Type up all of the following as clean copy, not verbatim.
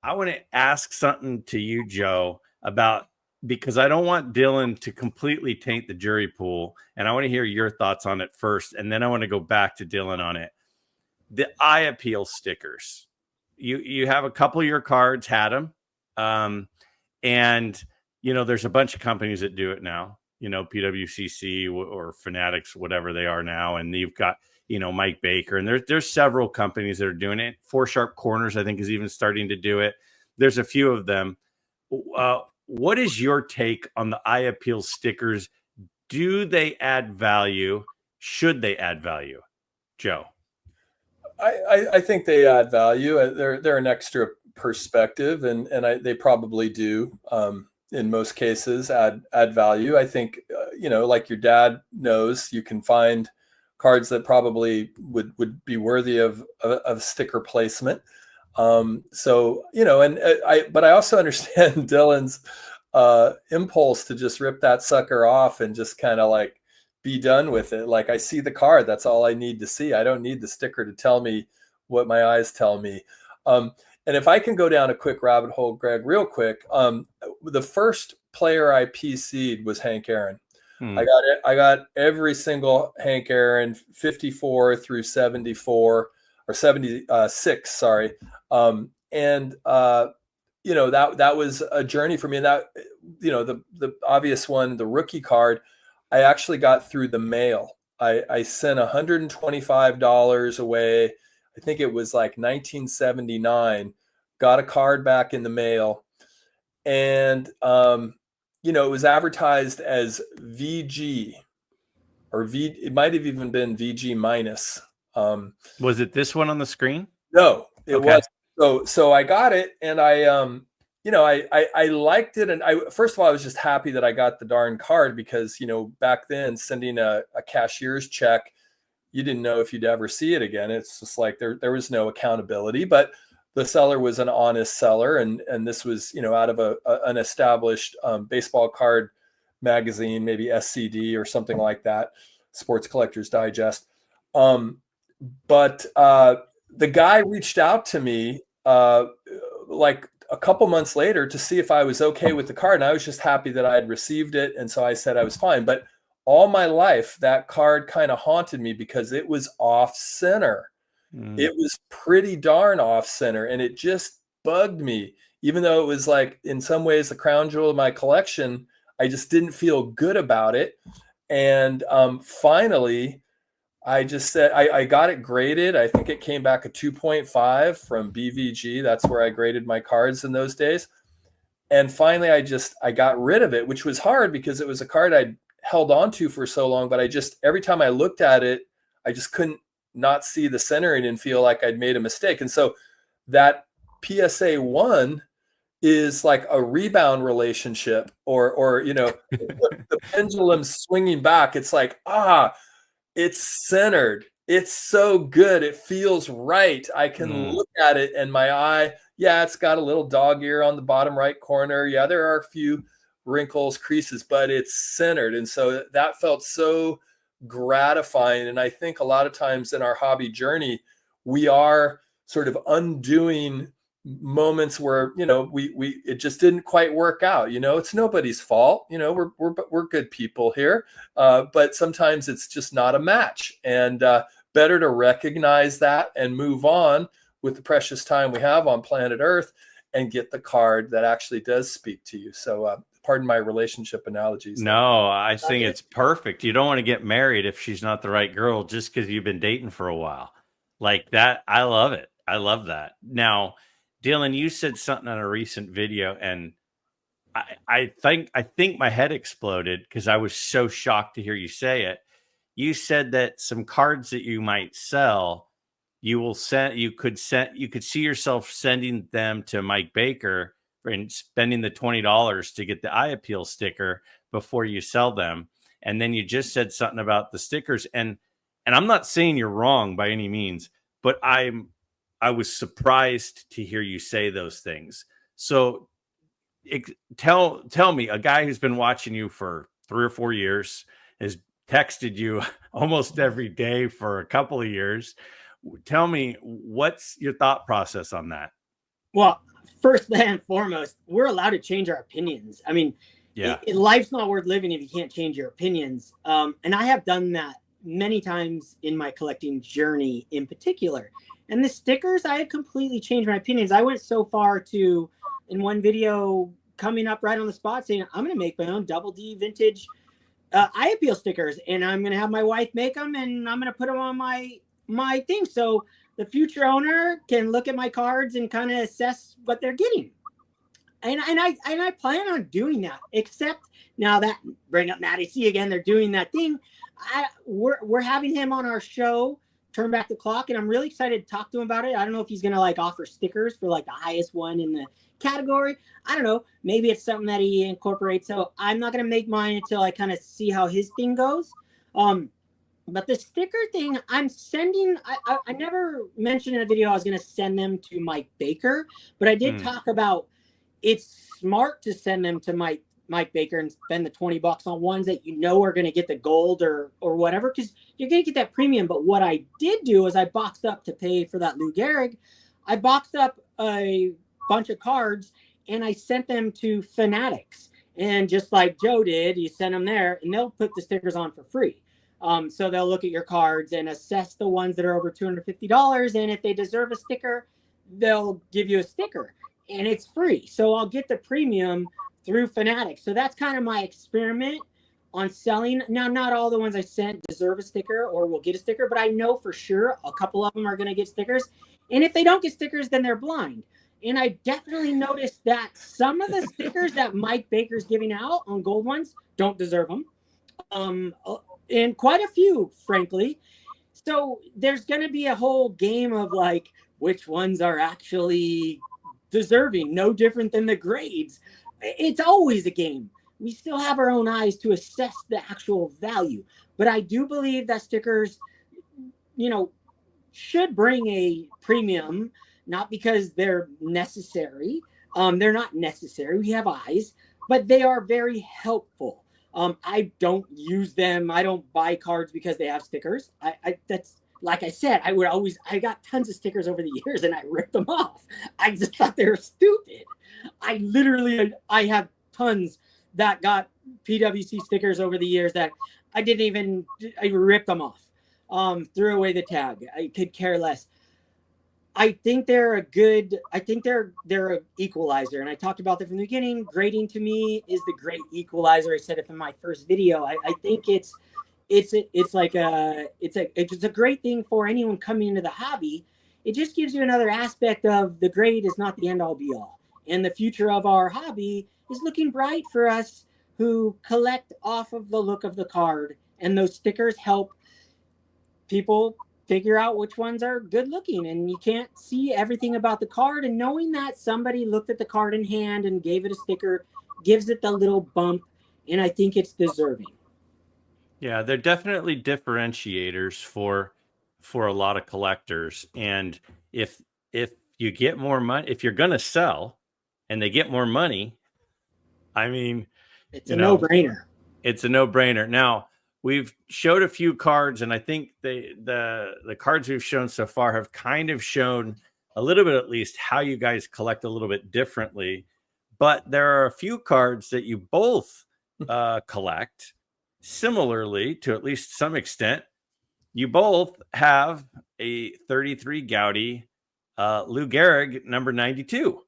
I want to ask something to you, Joe, about because I don't want Dylan to completely taint the jury pool, and I want to hear your thoughts on it first, and then I want to go back to Dylan on it. The eye appeal stickers. You have a couple of your cards had them, and there's a bunch of companies that do it now. PWCC or Fanatics, whatever they are now, and you've got Mike Baker, and there's several companies that are doing it. Four Sharp Corners, I think, is even starting to do it. There's a few of them. What is your take on the eye appeal stickers? Do they add value? Should they add value, Joe? I think they add value. They're an extra perspective, and they probably do. In most cases, add value. I think like your dad knows, you can find cards that probably would be worthy of sticker placement. But I also understand Dylan's impulse to just rip that sucker off and just kind of like be done with it. Like, I see the card, that's all I need to see. I don't need the sticker to tell me what my eyes tell me. And if I can go down a quick rabbit hole, Greg, real quick, the first player I PC'd was Hank Aaron. I got every single Hank Aaron, 54 through 74 or 76. Sorry. That was a journey for me. And that, the obvious one, the rookie card, I actually got through the mail. I sent $125 away. I think it was like 1979, got a card back in the mail. And, it was advertised as VG or it might've even been VG minus. Was it this one on the screen? No, it was. So I got it, and I liked it. And first of all, I was just happy that I got the darn card because, back then sending a cashier's check, you didn't know if you'd ever see it again. It's just like there was no accountability, but the seller was an honest seller. And this was, out of an established baseball card magazine, maybe SCD or something like that, Sports Collectors Digest. But the guy reached out to me like a couple months later to see if I was okay with the card. And I was just happy that I had received it. And so I said I was fine. But all my life, that card kind of haunted me because it was off center. It was pretty darn off center, and it just bugged me. Even though it was like in some ways the crown jewel of my collection, I just didn't feel good about it. And finally, I just said, I got it graded. I think it came back a 2.5 from BVG. That's where I graded my cards in those days. And finally, I got rid of it, which was hard because it was a card I'd held on to for so long. But every time I looked at it, I just couldn't not see the centering and feel like I'd made a mistake. And so that PSA 1 is like a rebound relationship or the pendulum swinging back. It's like, it's centered. It's so good. It feels right. I can look at it and my eye, it's got a little dog ear on the bottom right corner. Yeah, there are a few wrinkles, creases, but it's centered. And so that felt so gratifying. And I think a lot of times in our hobby journey, we are sort of undoing moments where, it just didn't quite work out. It's nobody's fault. We're good people here. But sometimes it's just not a match, and better to recognize that and move on with the precious time we have on planet Earth and get the card that actually does speak to you. So, pardon my relationship analogies. No, I think it's perfect. You don't want to get married if she's not the right girl just because you've been dating for a while. Like that. I love it. I love that. Now, Dylan, you said something on a recent video, and I think my head exploded because I was so shocked to hear you say it. You said that some cards that you might sell, you could see yourself sending them to Mike Baker and spending the $20 to get the eye appeal sticker before you sell them. And then you just said something about the stickers. And I'm not saying you're wrong by any means, but I was surprised to hear you say those things. So tell me, a guy who's been watching you for 3 or 4 years, has texted you almost every day for a couple of years. Tell me, what's your thought process on that? Well, first and foremost, we're allowed to change our opinions. I mean, Yeah. life's not worth living if you can't change your opinions. And I have done that many times in my collecting journey in particular. And the stickers, I had completely changed my opinions. I went so far to, in one video, coming up right on the spot saying, I'm going to make my own Double D vintage eye appeal stickers, and I'm going to have my wife make them, and I'm going to put them on my thing. So the future owner can look at my cards and kind of assess what they're getting. And I plan on doing that, except now that bring up Matty C again, they're doing that thing. We're having him on our show, Turn Back the Clock, and I'm really excited to talk to him about it. I don't know if he's gonna like offer stickers for like the highest one in the category. I don't know. Maybe it's something that he incorporates. So I'm not gonna make mine until I kind of see how his thing goes. But the sticker thing, I'm sending. I never mentioned in a video I was gonna send them to Mike Baker, but I did talk about it's smart to send them to Mike Baker and spend the $20 on ones that you know are going to get the gold or whatever, because you're going to get that premium. But what I did do is I boxed up to pay for that Lou Gehrig. I boxed up a bunch of cards and I sent them to Fanatics. And just like Joe did, you send them there and they'll put the stickers on for free. So they'll look at your cards and assess the ones that are over $250. And if they deserve a sticker, they'll give you a sticker. And it's free. So I'll get the premium through Fanatics. So that's kind of my experiment on selling. Now, not all the ones I sent deserve a sticker or will get a sticker, but I know for sure a couple of them are going to get stickers. And if they don't get stickers, then they're blind. And I definitely noticed that some of the stickers that Mike Baker's giving out on gold ones don't deserve them. And quite a few, frankly. So there's going to be a whole game of like, which ones are actually deserving, no different than the grades. It's always a game. We still have our own eyes to assess the actual value. But I do believe that stickers, should bring a premium, not because they're necessary. They're not necessary. We have eyes, but they are very helpful. I don't use them. I don't buy cards because they have stickers. That's like I said, I got tons of stickers over the years and I ripped them off. I just thought they were stupid. I have tons that got PWC stickers over the years that I ripped them off. Threw away the tag. I could care less. I think they're an equalizer. And I talked about that from the beginning. Grading to me is the great equalizer. I said it in my first video. I think it's a great thing for anyone coming into the hobby. It just gives you another aspect of the grade is not the end all be all. And the future of our hobby is looking bright for us who collect off of the look of the card. And those stickers help people figure out which ones are good looking. And you can't see everything about the card. And knowing that somebody looked at the card in hand and gave it a sticker gives it the little bump. And I think it's deserving. Yeah, they're definitely differentiators for a lot of collectors. And if you get more money, if you're going to sell and they get more money, I mean, it's a no-brainer. It's a no-brainer. Now, we've showed a few cards, and I think the cards we've shown so far have kind of shown a little bit, at least, how you guys collect a little bit differently. But there are a few cards that you both collect similarly, to at least some extent. You both have a 33 Gaudy Lou Gehrig number 92.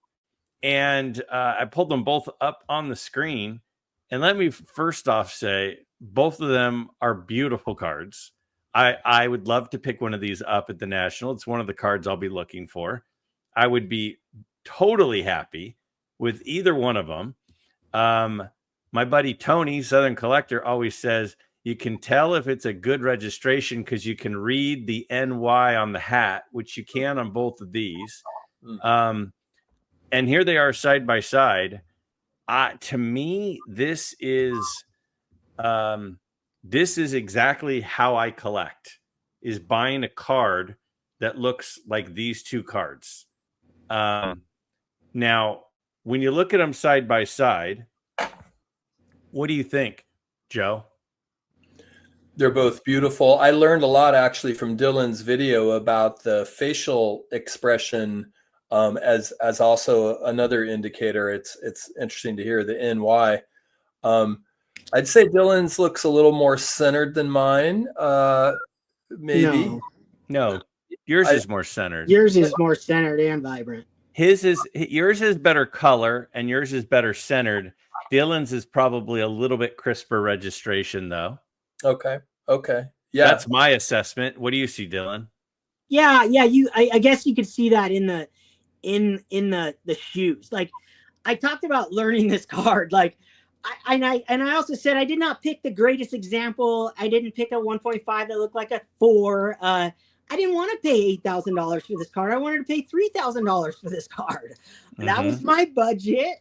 And I pulled them both up on the screen. And let me first off say, both of them are beautiful cards. I would love to pick one of these up at the National. It's one of the cards I'll be looking for. I would be totally happy with either one of them. My buddy Tony, Southern Collector, always says you can tell if it's a good registration because you can read the NY on the hat, which you can on both of these. And here they are side by side. To me, this is exactly how I collect, is buying a card that looks like these two cards. Now, when you look at them side by side, what do you think, Joe? They're both beautiful. I learned a lot actually from Dylan's video about the facial expression as also another indicator. It's interesting to hear the NY. I'd say Dylan's looks a little more centered than mine. Maybe. No, yours is more centered. Yours is more centered and vibrant. Yours is better color and yours is better centered. Dylan's is probably a little bit crisper registration though. Okay. Yeah. That's my assessment. What do you see, Dylan? Yeah. I guess you could see that in the shoes. Like, I talked about learning this card. Like, I also said I did not pick the greatest example. I didn't pick a 1.5 that looked like a 4. I didn't want to pay $8,000 for this card. I wanted to pay $3,000 for this card. That was my budget.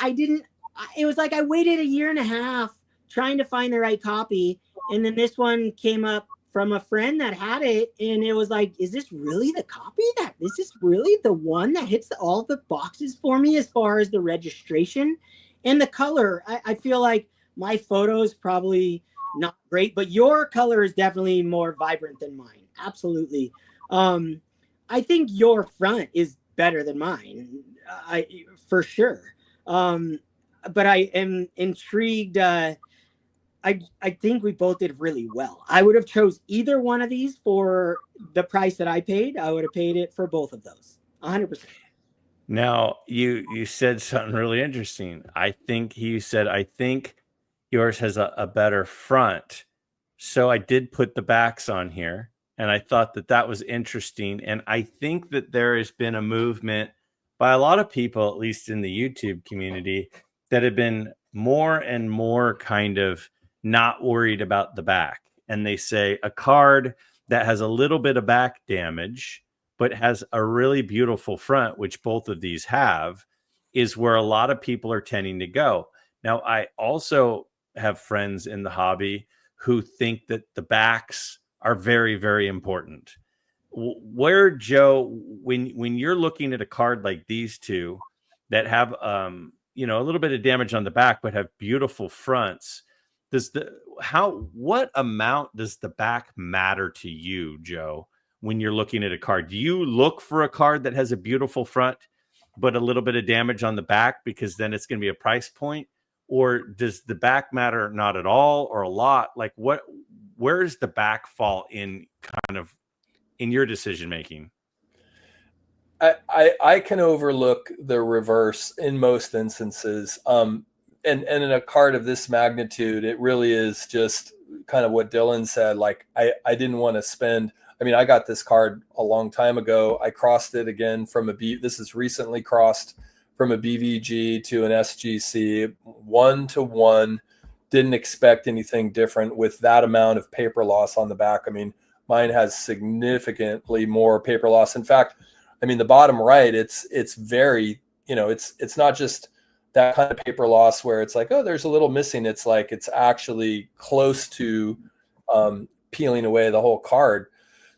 It was like I waited a year and a half trying to find the right copy. And then this one came up from a friend that had it. And it was like, is this really the copy? Is this really the one that hits all the boxes for me as far as the registration and the color? I feel like my photo is probably not great, but your color is definitely more vibrant than mine. Absolutely. I think your front is better than mine. For sure. But I am intrigued. I think we both did really well. I would have chose either one of these for the price that I paid. I would have paid it for both of those. 100%. Now you said something really interesting. I think yours has a better front. So I did put the backs on here and I thought that was interesting. And I think that there has been a movement by a lot of people, at least in the YouTube community, that have been more and more kind of not worried about the back. And they say a card that has a little bit of back damage, but has a really beautiful front, which both of these have, is where a lot of people are tending to go. Now, I also have friends in the hobby who think that the backs are very, very important. Where, Joe, when you're looking at a card like these two that have a little bit of damage on the back but have beautiful fronts, what amount does the back matter to you, Joe, when you're looking at a card? Do you look for a card that has a beautiful front but a little bit of damage on the back because then it's going to be a price point? Or does the back matter not at all or a lot? Like, where does the back fall in your decision making? I can overlook the reverse in most instances. And in a card of this magnitude, it really is just kind of what Dylan said. Like, I didn't want to spend. I mean, I got this card a long time ago. I crossed it again this is recently crossed from a BVG to an SGC, 1-to-1. Didn't expect anything different with that amount of paper loss on the back. I mean, mine has significantly more paper loss. In fact, I mean, the bottom right, it's very, it's not just that kind of paper loss where it's like, oh, there's a little missing. It's like, it's actually close to peeling away the whole card.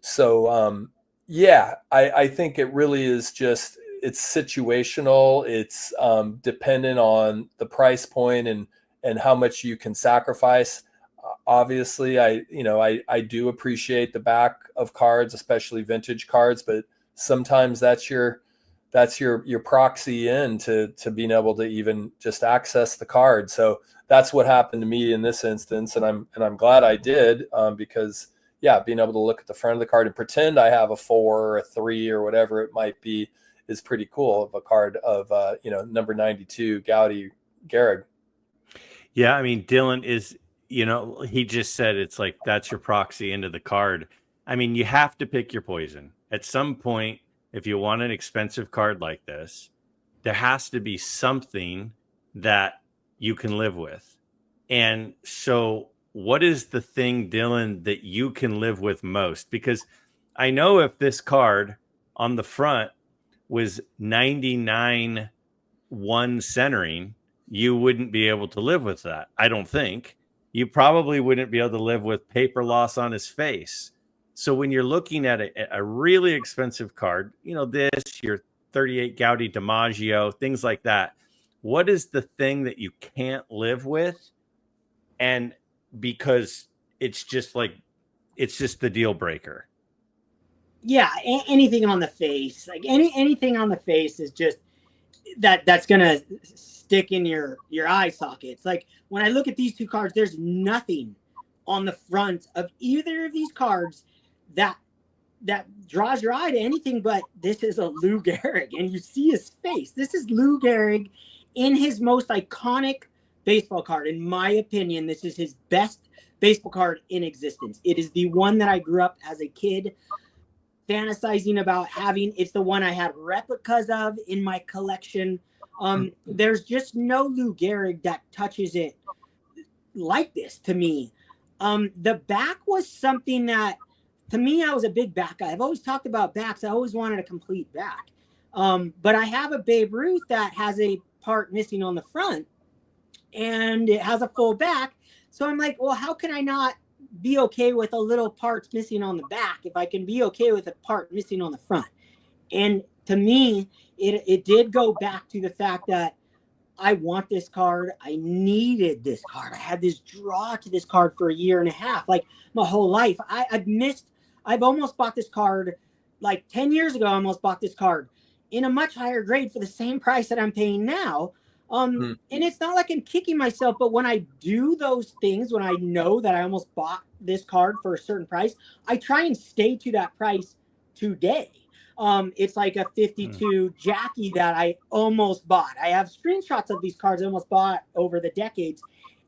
So, yeah, I think it really is just, it's situational. It's dependent on the price point and how much you can sacrifice. Obviously, I do appreciate the back of cards, especially vintage cards, but sometimes that's your proxy into being able to even just access the card. So that's what happened to me in this instance, and I'm glad I did, because being able to look at the front of the card and pretend I have a 4 or a 3 or whatever it might be is pretty cool, of a card of number 92 Gehrig. Yeah, I mean, Dylan is, he just said it's like that's your proxy into the card. I mean, you have to pick your poison. At some point, if you want an expensive card like this, there has to be something that you can live with. And so what is the thing, Dylan, that you can live with most? Because I know if this card on the front was 99 1 centering, you wouldn't be able to live with that. I don't think. You probably wouldn't be able to live with paper loss on his face. So when you're looking at a really expensive card, your 38 Gaudi DiMaggio, things like that, what is the thing that you can't live with? And because it's just the deal breaker. Yeah, anything on the face, like anything on the face is just that's gonna stick in your eye sockets. Like when I look at these two cards, there's nothing on the front of either of these cards that draws your eye to anything but this is a Lou Gehrig, and you see his face. This is Lou Gehrig in his most iconic baseball card. In my opinion, this is his best baseball card in existence. It is the one that I grew up as a kid fantasizing about having. It's the one I had replicas of in my collection. There's just no Lou Gehrig that touches it like this to me. The back was something that, to me, I was a big back guy. I've always talked about backs. I always wanted a complete back. But I have a Babe Ruth that has a part missing on the front, and it has a full back. So I'm like, well, how can I not be okay with a little parts missing on the back if I can be okay with a part missing on the front? And to me, it did go back to the fact that I want this card. I needed this card. I had this draw to this card for a year and a half, like my whole life. I've almost bought this card like 10 years ago. I almost bought this card in a much higher grade for the same price that I'm paying now. And it's not like I'm kicking myself, but when I do those things, when I know that I almost bought this card for a certain price, I try and stay to that price today. It's like a 52 Jackie that I almost bought. I have screenshots of these cards I almost bought over the decades,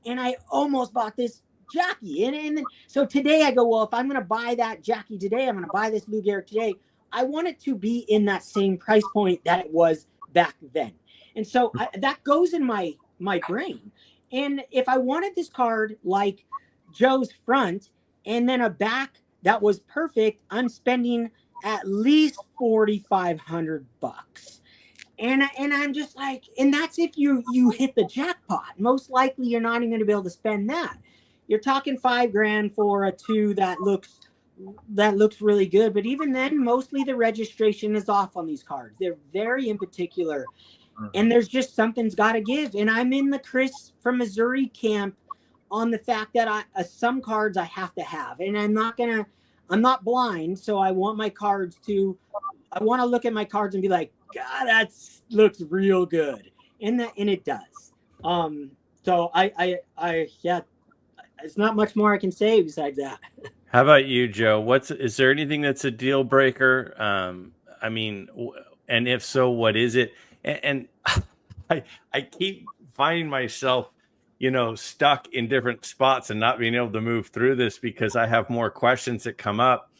and I almost bought this Jackie. And then, so today I go, well, if I'm going to buy that Jackie today, I'm going to buy this Lou Gehrig today. I want it to be in that same price point that it was back then. And so that goes in my brain. And if I wanted this card like Joe's front and then a back that was perfect, I'm spending at least $4,500. And I'm just like, and that's if you hit the jackpot. Most likely you're not even going to be able to spend that. You're talking $5,000 for a two that looks really good. But even then, mostly the registration is off on these cards. They're very in particular. And there's just something's got to give. And I'm in the Chris from Missouri camp on the fact that some cards I have to have. And I'm not blind. So I want my cards I want to look at my cards and be like, God, that looks real good. And it does. So yeah, it's not much more I can say besides that. How about you, Joe? Is there anything that's a deal breaker? I mean, and if so, what is it? And I keep finding myself, stuck in different spots and not being able to move through this because I have more questions that come up.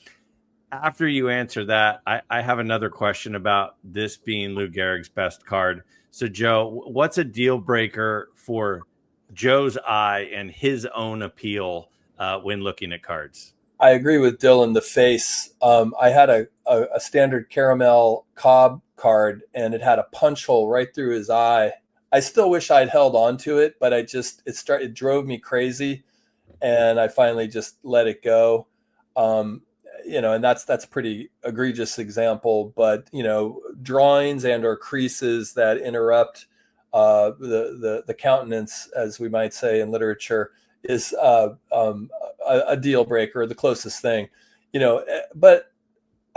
After you answer that, I have another question about this being Lou Gehrig's best card. So, Joe, what's a deal breaker for Joe's eye and his own appeal when looking at cards? I agree with Dylan, the face. I had a standard caramel Cobb card, and it had a punch hole right through his eye. I still wish I'd held on to it, but it drove me crazy, and I finally just let it go. And that's a pretty egregious example, but drawings and or creases that interrupt the countenance, as we might say in literature, is a deal breaker, the closest thing, but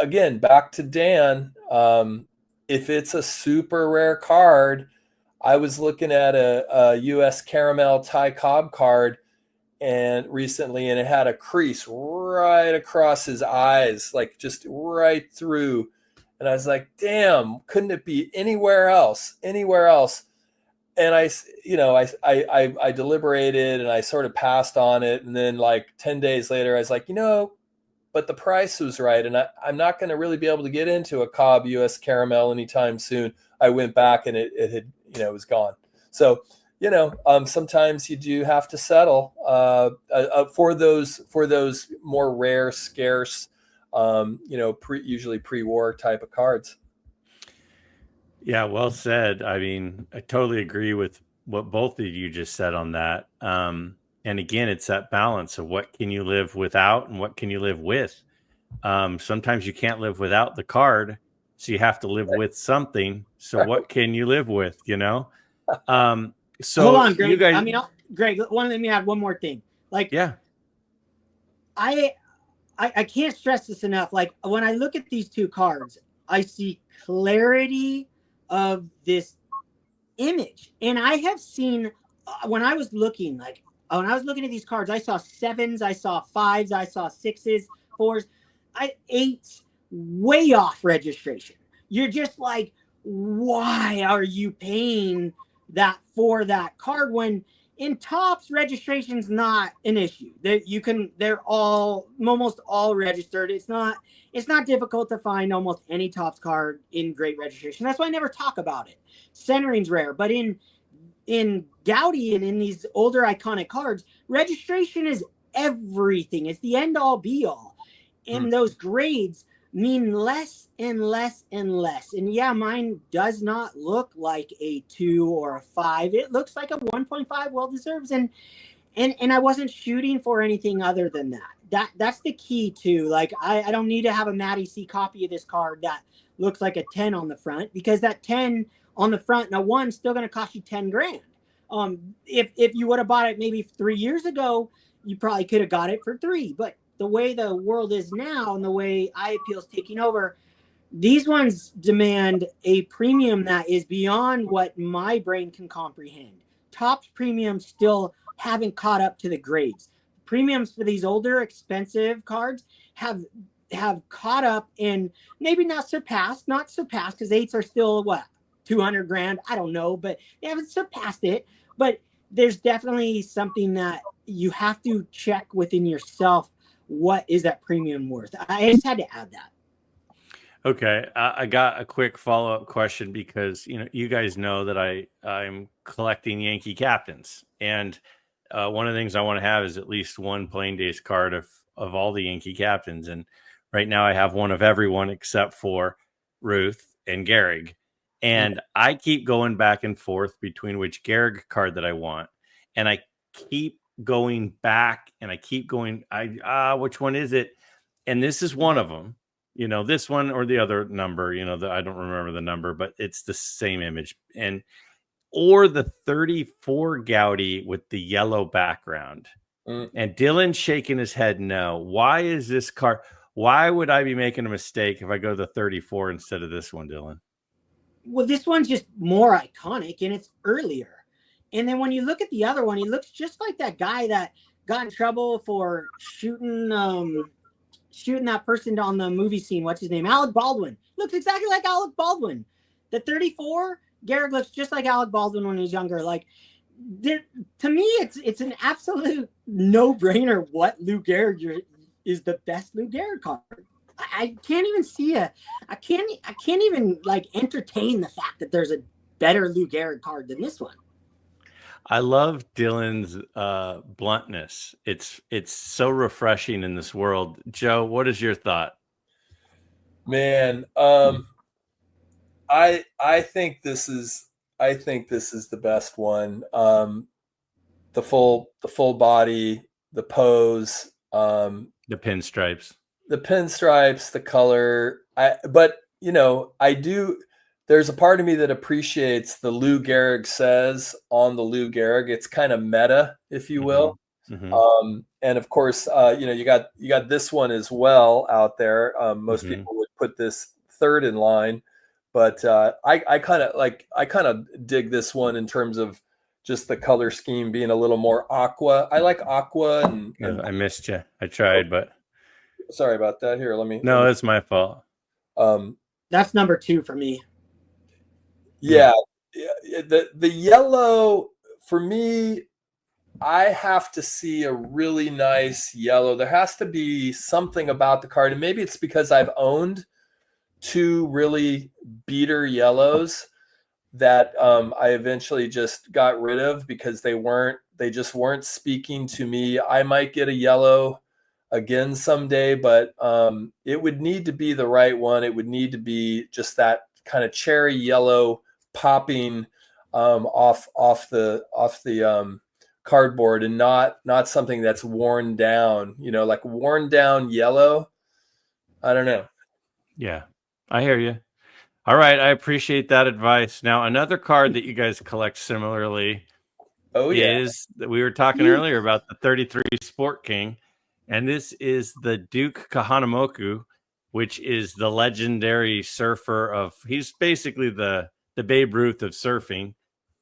again, back to Dan, if it's a super rare card, I was looking at a US caramel Ty Cobb card and recently, and it had a crease right across his eyes, like just right through. And I was like, damn, couldn't it be anywhere else? And I deliberated and I sort of passed on it. And then like 10 days later, I was like, but the price was right. And I'm not going to really be able to get into a Cobb US caramel anytime soon. I went back and it had, it was gone. So, sometimes you do have to settle for those more rare, scarce, usually pre-war type of cards. Yeah, well said. I mean, I totally agree with what both of you just said on that. And again, it's that balance of what can you live without and what can you live with. Sometimes you can't live without the card, so you have to live with something. So what can you live with, So hold on, Greg. You guys... Greg, let me add one more thing. Like, yeah, I I can't stress this enough. Like when I look at these two cards, I see clarity of this image. And I have seen when I was looking at these cards, I saw 7s, I saw 5s, I saw 6s, 4s, 8s, way off registration. You're just like, why are you paying that for that card when in Topps registration's not an issue? They're almost all registered. It's not difficult to find almost any Topps card in great registration. That's why I never talk about it. Centering's rare, but in Gaudy and in these older iconic cards, registration is everything. It's the end all be all. And those grades mean less and less and less. And yeah, mine does not look like a 2 or a 5. It looks like a 1.5, well deserves. And I wasn't shooting for anything other than that. That's the key too. Like I don't need to have a Matty C copy of this card that looks like a 10 on the front, because that 10 on the front and a 1 still going to cost you 10 grand. If you would have bought it maybe 3 years ago, you probably could have got it for 3. But the way the world is now and the way IAPL is taking over, these ones demand a premium that is beyond what my brain can comprehend. Topps premiums still haven't caught up to the grades. Premiums for these older, expensive cards have caught up and maybe not surpassed because 8s are still what, 200 grand? I don't know, but they haven't surpassed it. But there's definitely something that you have to check within yourself. What is that premium worth? I just had to add that. Okay, I got a quick follow-up question because you guys know that I'm collecting Yankee captains, and one of the things I want to have is at least one Playing Days card of all the Yankee captains, and right now I have one of everyone except for Ruth and Gehrig, and I keep going back and forth between which Gehrig card that I want, and I keep going back and I keep going, which one is it? And this is one of them, this one or the other number, I don't remember the number, but it's the same image, or the 34 Gaudy with the yellow background. And Dylan's shaking his head no. Why is this card? Why would I be making a mistake if I go to the 34 instead of this one, Dylan? Well, this one's just more iconic and it's earlier. And then when you look at the other one, he looks just like that guy that got in trouble for shooting that person on the movie scene. What's his name? Alec Baldwin. Looks exactly like Alec Baldwin. The 34, Gehrig looks just like Alec Baldwin when he was younger. Like, to me, it's an absolute no-brainer what Lou Gehrig is the best Lou Gehrig card. I can't even see I can't even like entertain the fact that there's a better Lou Gehrig card than this one. I love Dylan's bluntness. It's so refreshing in this world. Joe, what is your thought? Man, I think this is the best one. The full body, the pose, the pinstripes, the color. I do. There's a part of me that appreciates the Lou Gehrig says on the Lou Gehrig. It's kind of meta, if you will. Mm-hmm. And of course, you got this one as well out there. Most people would put this third in line, but I kind of dig this one in terms of just the color scheme being a little more aqua. I like aqua. And I missed you. I tried, but sorry about that. Here, No, it's my fault. That's number 2 for me. Yeah, the yellow for me, I have to see a really nice yellow. There has to be something about the card, and maybe it's because I've owned 2 really beater yellows that I eventually just got rid of because they just weren't speaking to me. I might get a yellow again someday, but it would need to be the right one. It would need to be just that kind of cherry yellow popping off the cardboard, and not something that's worn down, like worn down yellow. I don't know. Yeah, I hear you. All right, I appreciate that advice. Now, another card that you guys collect similarly is that we were talking earlier about the 33 Sport King. And this is the Duke Kahanamoku, which is the legendary surfer of, he's basically the Babe Ruth of surfing.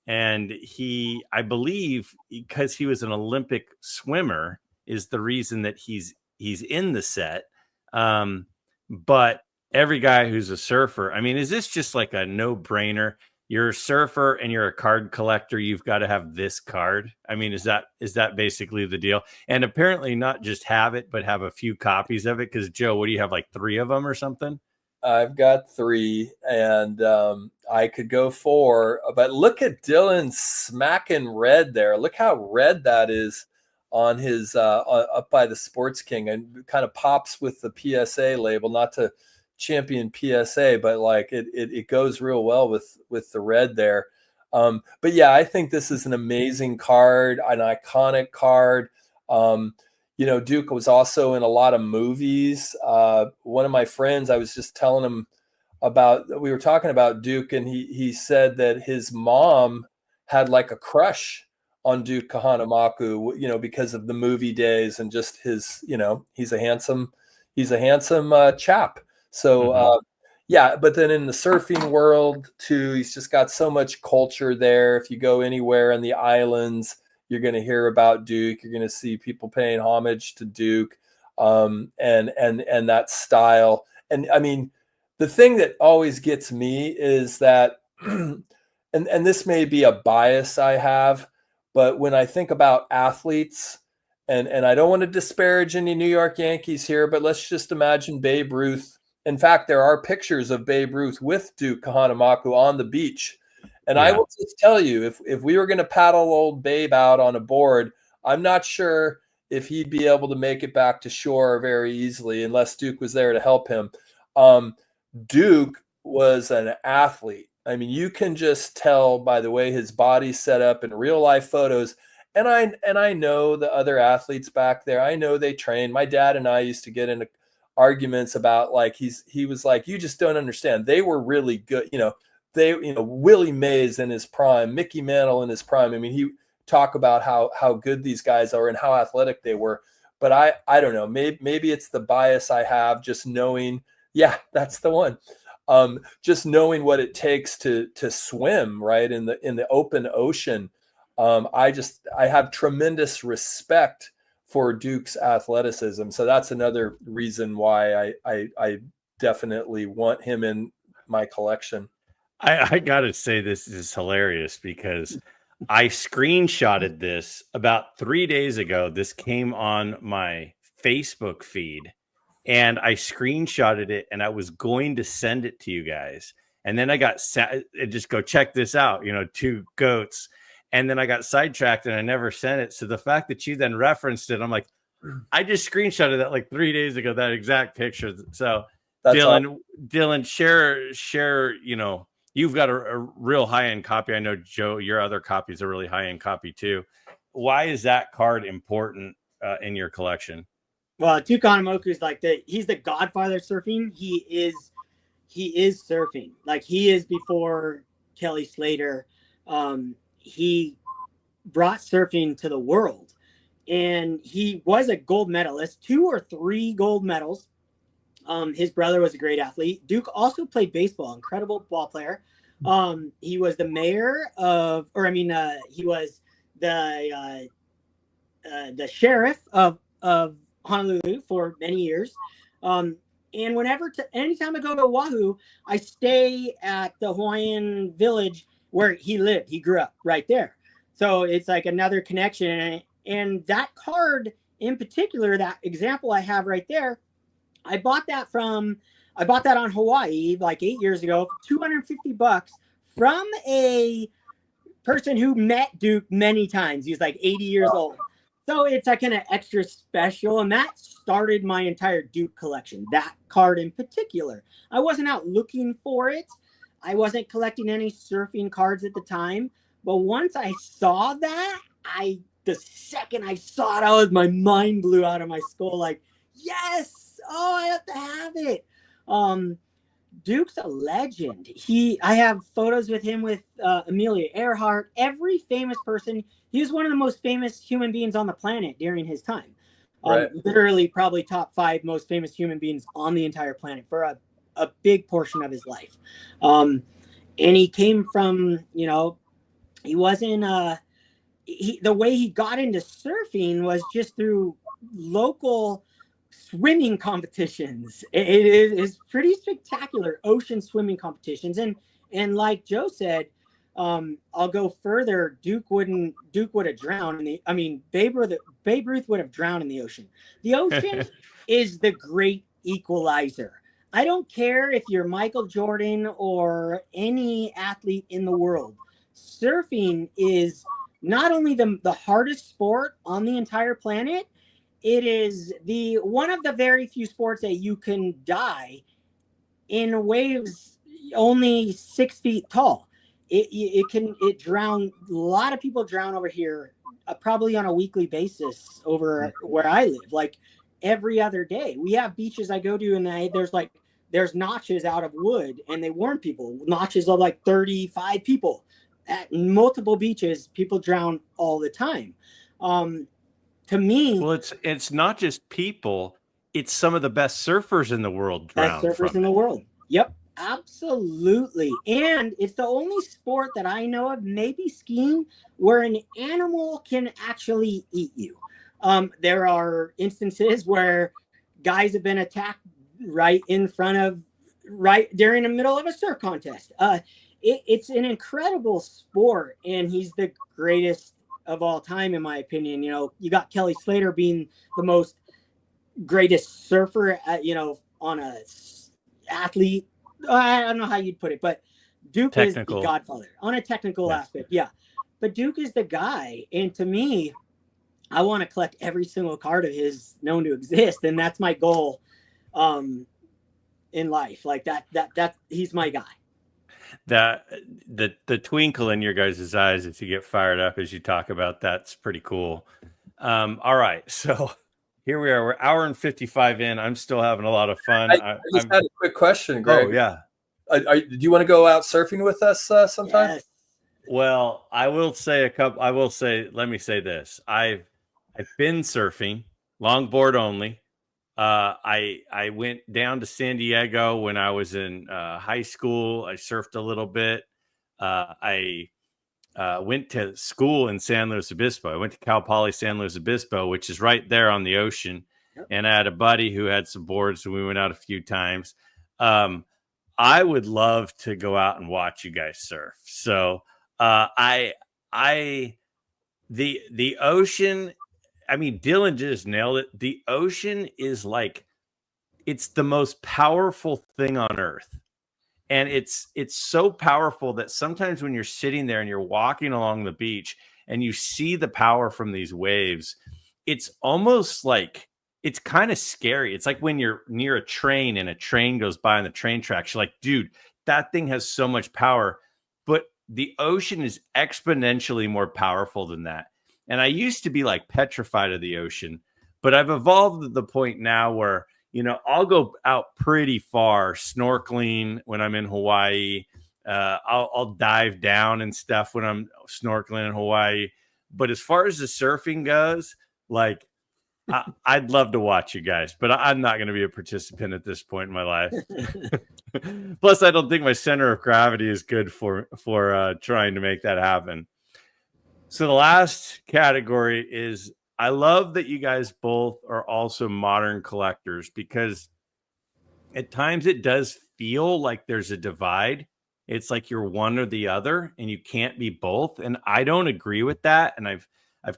And he, I believe, because he was an Olympic swimmer, is the reason that he's in the set. But every guy who's a surfer, I mean, is this just like a no-brainer? You're a surfer and you're a card collector, you've got to have this card. I mean, is that basically the deal? And apparently not just have it, but have a few copies of it. Because Joe, what do you have, like 3 of them or something? I've got 3, and I could go 4. But look at Dylan smacking red there. Look how red that is on his up by the Sports King, and kind of pops with the PSA label. Not to champion PSA, but like it goes real well with the red there. But yeah, I think this is an amazing card, an iconic card. Duke was also in a lot of movies. One of my friends, I was just telling him we were talking about Duke, and he said that his mom had like a crush on Duke Kahanamoku, because of the movie days and just his, he's a handsome chap. So, yeah, but then in the surfing world too, he's just got so much culture there. If you go anywhere in the islands, you're going to hear about Duke. You're going to see people paying homage to Duke, and that style. And I mean, the thing that always gets me is that, and this may be a bias I have, but when I think about athletes, and I don't want to disparage any New York Yankees here, but let's just imagine Babe Ruth. In fact, there are pictures of Babe Ruth with Duke Kahanamoku on the beach. And I will just tell you, if we were going to paddle old Babe out on a board, I'm not sure if he'd be able to make it back to shore very easily unless Duke was there to help him. Duke was an athlete. I mean, you can just tell by the way his body's set up in real life photos. And I know the other athletes back there. I know they train. My dad and I used to get into arguments about like he was like, you just don't understand. They were really good. Willie Mays in his prime, Mickey Mantle in his prime. I mean, he talk about how good these guys are and how athletic they were. But I don't know. Maybe it's the bias I have, just knowing. Yeah, that's the one. Just knowing what it takes to swim right in the open ocean. I have tremendous respect for Duke's athleticism. So that's another reason why I definitely want him in my collection. I gotta say, this is hilarious because I screenshotted this about 3 days ago. This came on my Facebook feed, and I screenshotted it, and I was going to send it to you guys. And then I got just go check this out, 2 goats. And then I got sidetracked and I never sent it. So the fact that you then referenced it, I'm like, I just screenshotted that like 3 days ago, that exact picture. So that's Dylan, share, you've got a real high-end copy. I know, Joe, your other copy is a really high-end copy too. Why is that card important in your collection? Well, Duke Kahanamoku is like he's the godfather of surfing. He is surfing. Like, he is before Kelly Slater. He brought surfing to the world, and he was a gold medalist, 2 or 3 gold medals. His brother was a great athlete. Duke also played baseball, incredible ball player. He was the mayor of, he was the sheriff of Honolulu for many years. And anytime I go to Oahu, I stay at the Hawaiian village where he lived. He grew up right there. So it's like another connection. And that card in particular, that example I have right there, I bought that on Hawaii like 8 years ago for $250 from a person who met Duke many times. He was like 80 years old. So it's like kind of extra special. And that started my entire Duke collection, that card in particular. I wasn't out looking for it. I wasn't collecting any surfing cards at the time. But once I saw that, the second I saw it, my mind blew out of my skull. Like, yes, I have to have it. Duke's a legend. I have photos with him with Amelia Earhart, every famous person. He was one of the most famous human beings on the planet during his time. Right. Literally probably top 5 most famous human beings on the entire planet for a big portion of his life. And he came from, he wasn't, the way he got into surfing was just through local swimming competitions. It is pretty spectacular, ocean swimming competitions. And like Joe said, I'll go further. Duke would have drowned Babe Ruth would have drowned in the ocean. The ocean is the great equalizer. I don't care if you're Michael Jordan or any athlete in the world. Surfing is not only the hardest sport on the entire planet, it is one of the very few sports that you can die in waves only 6 feet tall. It drown. A lot of people drown over here, probably on a weekly basis over where I live. Like every other day, we have beaches I go to, and there's notches out of wood, and they warn people. Notches of like 35 people at multiple beaches. People drown all the time. To me, well, it's not just people; it's some of the best surfers in the world drown. Best surfers in the world. Yep, absolutely. And it's the only sport that I know of, maybe skiing, where an animal can actually eat you. There are instances where guys have been attacked right during the middle of a surf contest. It's an incredible sport, and he's the greatest of all time, in my opinion. You got Kelly Slater being the most greatest surfer, on a athlete. I don't know how you'd put it, but Duke is the godfather on a technical aspect. Yeah. But Duke is the guy. And to me, I want to collect every single card of his known to exist. And that's my goal in life. Like that he's my guy. The twinkle in your guys' eyes as you get fired up as you talk about that's pretty cool. All right, so here we are. We're hour and 55 in. I'm still having a lot of fun. I just had a quick question, Greg. Oh yeah. Do you want to go out surfing with us sometime? Yes. Well, let me say this. I've been surfing, longboard only. I went down to San Diego when I was in high school. I surfed a little bit. I went to school in San Luis Obispo. I went to Cal Poly San Luis Obispo, which is right there on the ocean. Yep. And I had a buddy who had some boards, and we went out a few times. I would love to go out and watch you guys surf. So the ocean. I mean, Dylan just nailed it. The ocean is it's the most powerful thing on earth. And it's so powerful that sometimes when you're sitting there and you're walking along the beach and you see the power from these waves, it's almost like, it's kind of scary. It's like when you're near a train and a train goes by on the train tracks, you're like, dude, that thing has so much power. But the ocean is exponentially more powerful than that. And I used to be petrified of the ocean, but I've evolved to the point now where, I'll go out pretty far snorkeling when I'm in Hawaii. I'll dive down and stuff when I'm snorkeling in Hawaii. But as far as the surfing goes, I'd love to watch you guys, but I'm not going to be a participant at this point in my life. Plus, I don't think my center of gravity is good for trying to make that happen. So the last category is, I love that you guys both are also modern collectors, because at times it does feel like there's a divide. It's like you're one or the other and you can't be both. And I don't agree with that. And I've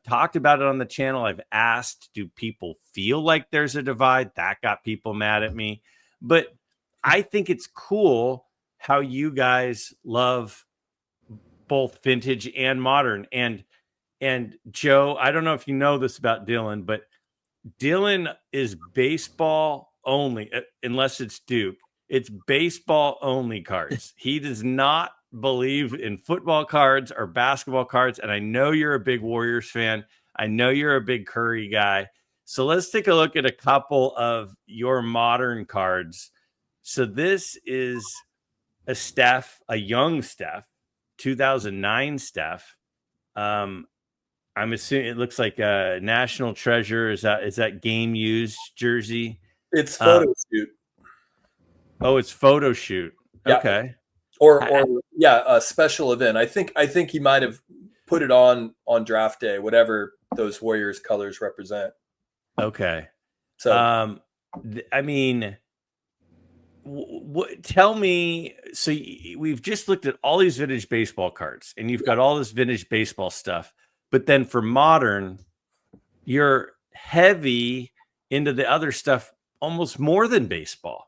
talked about it on the channel. I've asked, do people feel like there's a divide? That got people mad at me. But I think it's cool how you guys love both vintage and modern. And Joe, I don't know if you know this about Dylan, but Dylan is baseball only, unless it's Duke. It's baseball only cards. He does not believe in football cards or basketball cards. And I know you're a big Warriors fan. I know you're a big Curry guy. So let's take a look at a couple of your modern cards. So this is a young Steph, 2009 Steph. I'm assuming it looks like a National Treasure. Is that game used jersey? It's Uh, photo shoot. oh, it's photo shoot. Yeah. Okay. Or yeah, a special event. I think he might have put it on draft day, whatever those Warriors colors represent. Okay. So I mean, tell me. So we've just looked at all these vintage baseball cards, and you've got all this vintage baseball stuff. But then for modern, you're heavy into the other stuff almost more than baseball.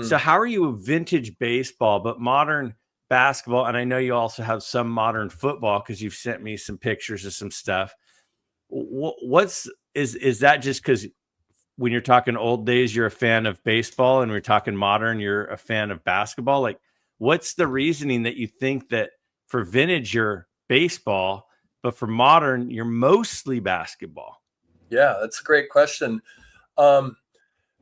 So how are you a vintage baseball but modern basketball? And I know you also have some modern football because you've sent me some pictures of some stuff. Is that just because when you're talking old days you're a fan of baseball, and we're talking modern you're a fan of basketball? Like, what's the reasoning that you think that for vintage you're baseball, but for modern you're mostly basketball? yeah, that's a great question.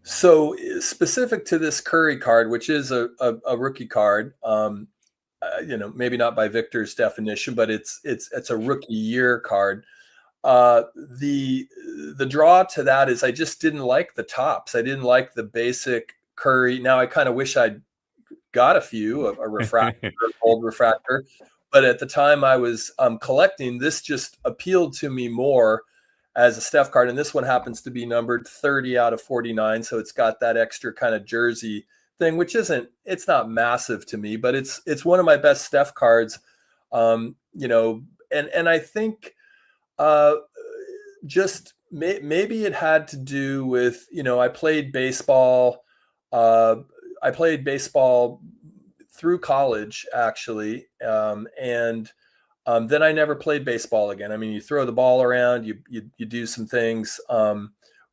So specific to this Curry card, which is a rookie card, maybe not by Victor's definition, but it's a rookie year card. The draw to that is I just didn't like the tops. I didn't like the basic Curry. Now I kind of wish I'd got a few, a refractor, old refractor, but at the time I was collecting, this just appealed to me more as a Steph card. And this one happens to be numbered 30 out of 49. So it's got that extra kind of jersey thing, which it's not massive to me, but it's one of my best Steph cards. And I think just maybe it had to do with, I played baseball. I played baseball through college, actually. Then I never played baseball again. I mean, you throw the ball around, you do some things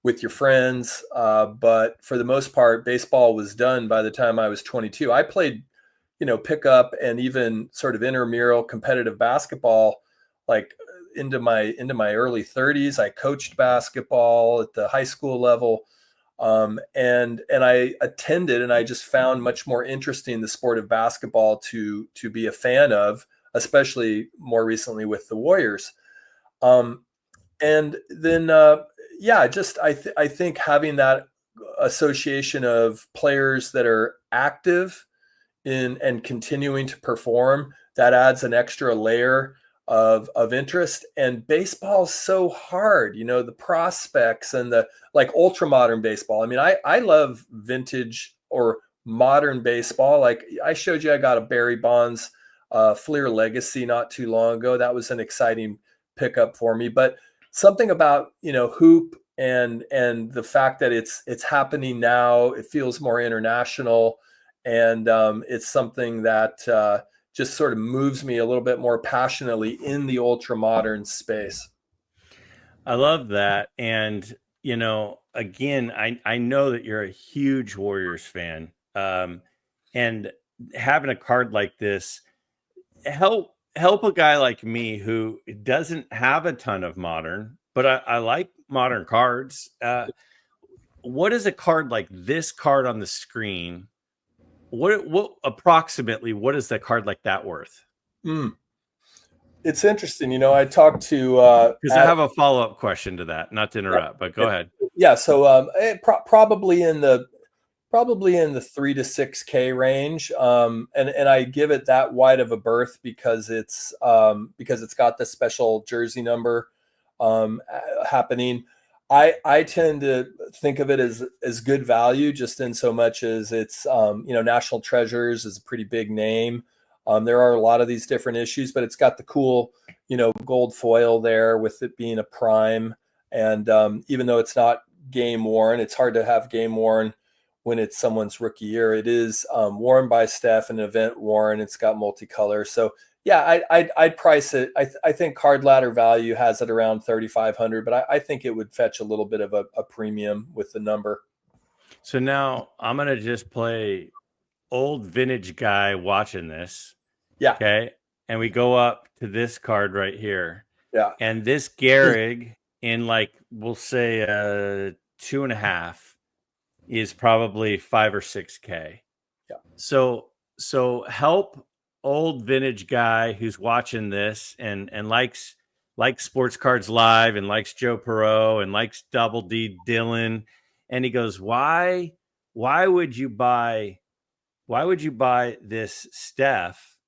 with your friends, but for the most part, baseball was done by the time I was 22. I played, pickup and even sort of intramural competitive basketball, like into my early 30s. I coached basketball at the high school level, and I attended, and I just found much more interesting the sport of basketball to be a fan of, especially more recently with the Warriors. And then, I think having that association of players that are active in and continuing to perform, that adds an extra layer of interest. And baseball's so hard, the prospects and the like ultra modern baseball. I mean, I love vintage or modern baseball. Like I showed you, I got a Barry Bonds Fleer Legacy not too long ago. That was an exciting pickup for me. But something about hoop and the fact that it's happening now, it feels more international, and it's something that just sort of moves me a little bit more passionately in the ultra modern space. I love that. And again, I know that you're a huge Warriors fan, and having a card like this help a guy like me who doesn't have a ton of modern, but I like modern cards. What is a card like this card on the screen? What approximately what is the card like that worth? It's interesting. I talked to Because I have a follow-up question to that, not to interrupt, but go ahead. Yeah, so probably in the 3 to 6K range, and I give it that wide of a berth because it's got the special jersey number happening. I tend to think of it as good value, just in so much as it's National Treasures is a pretty big name. There are a lot of these different issues, but it's got the cool gold foil there with it being a prime. And even though it's not game worn, it's hard to have game worn when it's someone's rookie year. It is worn by Steph, an event worn. It's got multicolor. So yeah, I'd price it. I think Card Ladder value has it around 3,500, but I think it would fetch a little bit of a premium with the number. So now I'm gonna just play old vintage guy watching this. Yeah. Okay. And we go up to this card right here. Yeah. And this Gehrig in we'll say 2.5 is probably 5 or 6K. Yeah. So help old vintage guy who's watching this and likes likes Sports Cards Live and likes Joe Perot and likes Double D Dylan. And he goes, why would you buy this Steph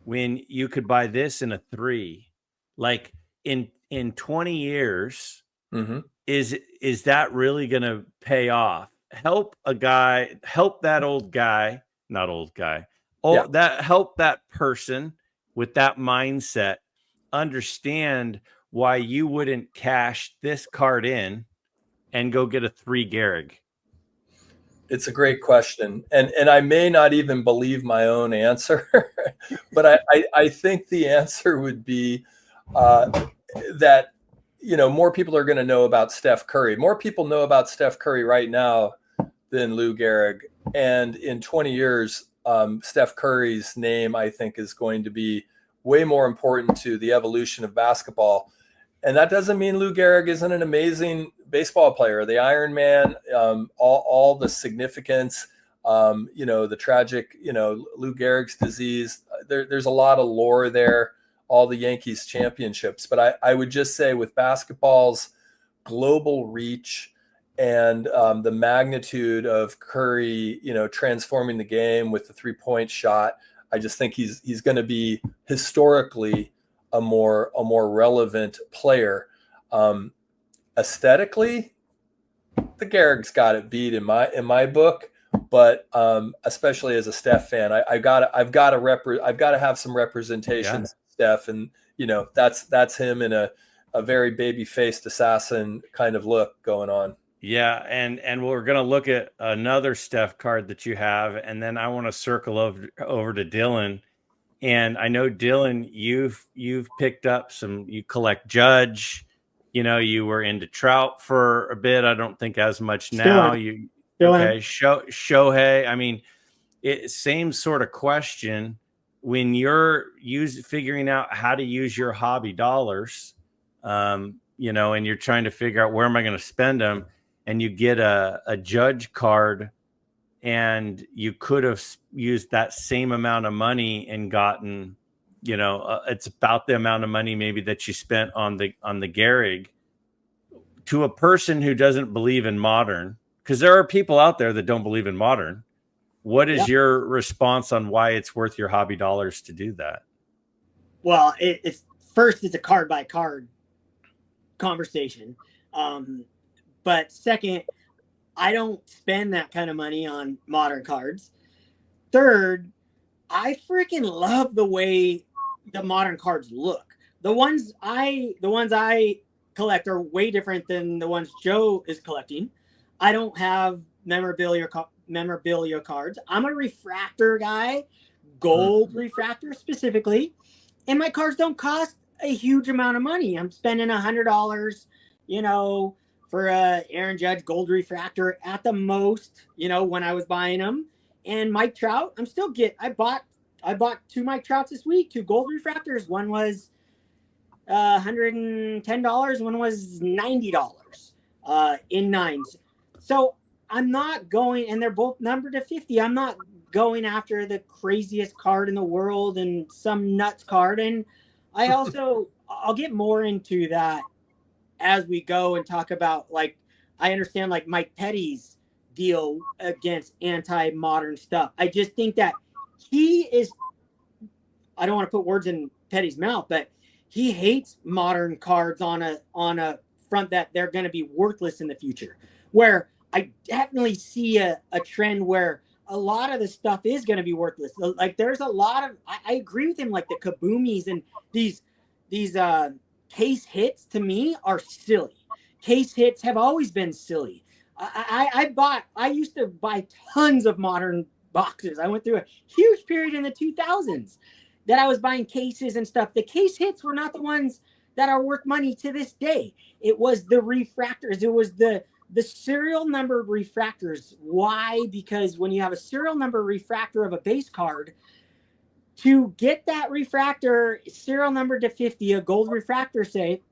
when you could buy this in a 3? Like in 20 years, is that really going to pay off? Help that old guy, not old guy. Oh, yeah. Help that person with that mindset understand why you wouldn't cash this card in and go get a 3 Gehrig. It's a great question. And I may not even believe my own answer, but I think the answer would be that, more people are going to know about Steph Curry. More people know about Steph Curry right now than Lou Gehrig. And in 20 years, Steph Curry's name, I think, is going to be way more important to the evolution of basketball. And that doesn't mean Lou Gehrig isn't an amazing baseball player. The Iron Man, all the significance, the tragic, Lou Gehrig's disease. There's a lot of lore there, all the Yankees championships. But I would just say with basketball's global reach and the magnitude of Curry, transforming the game with the 3-point shot, I just think he's going to be historically a more relevant player. Aesthetically, the Gehrig's got it beat in my book, but especially as a Steph fan, I've got to have some representation, Steph, and that's him in a very baby-faced assassin kind of look going on. Yeah, and we're going to look at another Steph card that you have, and then I want to circle over to Dylan. And I know, Dylan, you've picked up you collect Judge. You were into Trout for a bit. I don't think as much now. Shohei. I mean, same sort of question. When you're figuring out how to use your hobby dollars, and you're trying to figure out where am I going to spend them, and you get a Judge card, and you could have used that same amount of money and gotten, it's about the amount of money maybe that you spent on the Gehrig. To a person who doesn't believe in modern, because there are people out there that don't believe in modern, what is your response on why it's worth your hobby dollars to do that? Well, it's a card by card conversation. But second, I don't spend that kind of money on modern cards. Third, I freaking love the way the modern cards look. The ones I collect are way different than the ones Joe is collecting. I don't have memorabilia cards. I'm a refractor guy, gold refractor specifically, and my cards don't cost a huge amount of money. I'm spending $100, for a Aaron Judge gold refractor at the most, when I was buying them. And Mike Trout, I bought 2 Mike Trouts this week, 2 gold refractors. One was $110, one was $90 in 9s. So I'm not going, and they're both numbered to 50. I'm not going after the craziest card in the world and some nuts card. And I'll get more into that as we go and talk about, I understand Mike Petty's deal against anti-modern stuff. I just think that I don't want to put words in Petty's mouth, but he hates modern cards on a front that they're going to be worthless in the future, where I definitely see a trend where a lot of the stuff is going to be worthless. There's a lot of, I agree with him, the Kaboomies and these case hits to me are silly. Case hits have always been silly. I used to buy tons of modern boxes. I went through a huge period in the 2000s that I was buying cases and stuff. The case hits were not the ones that are worth money to this day. It was the refractors. It was the serial number refractors. Why? Because when you have a serial number refractor of a base card, to get that refractor serial number to 50, a gold refractor, say,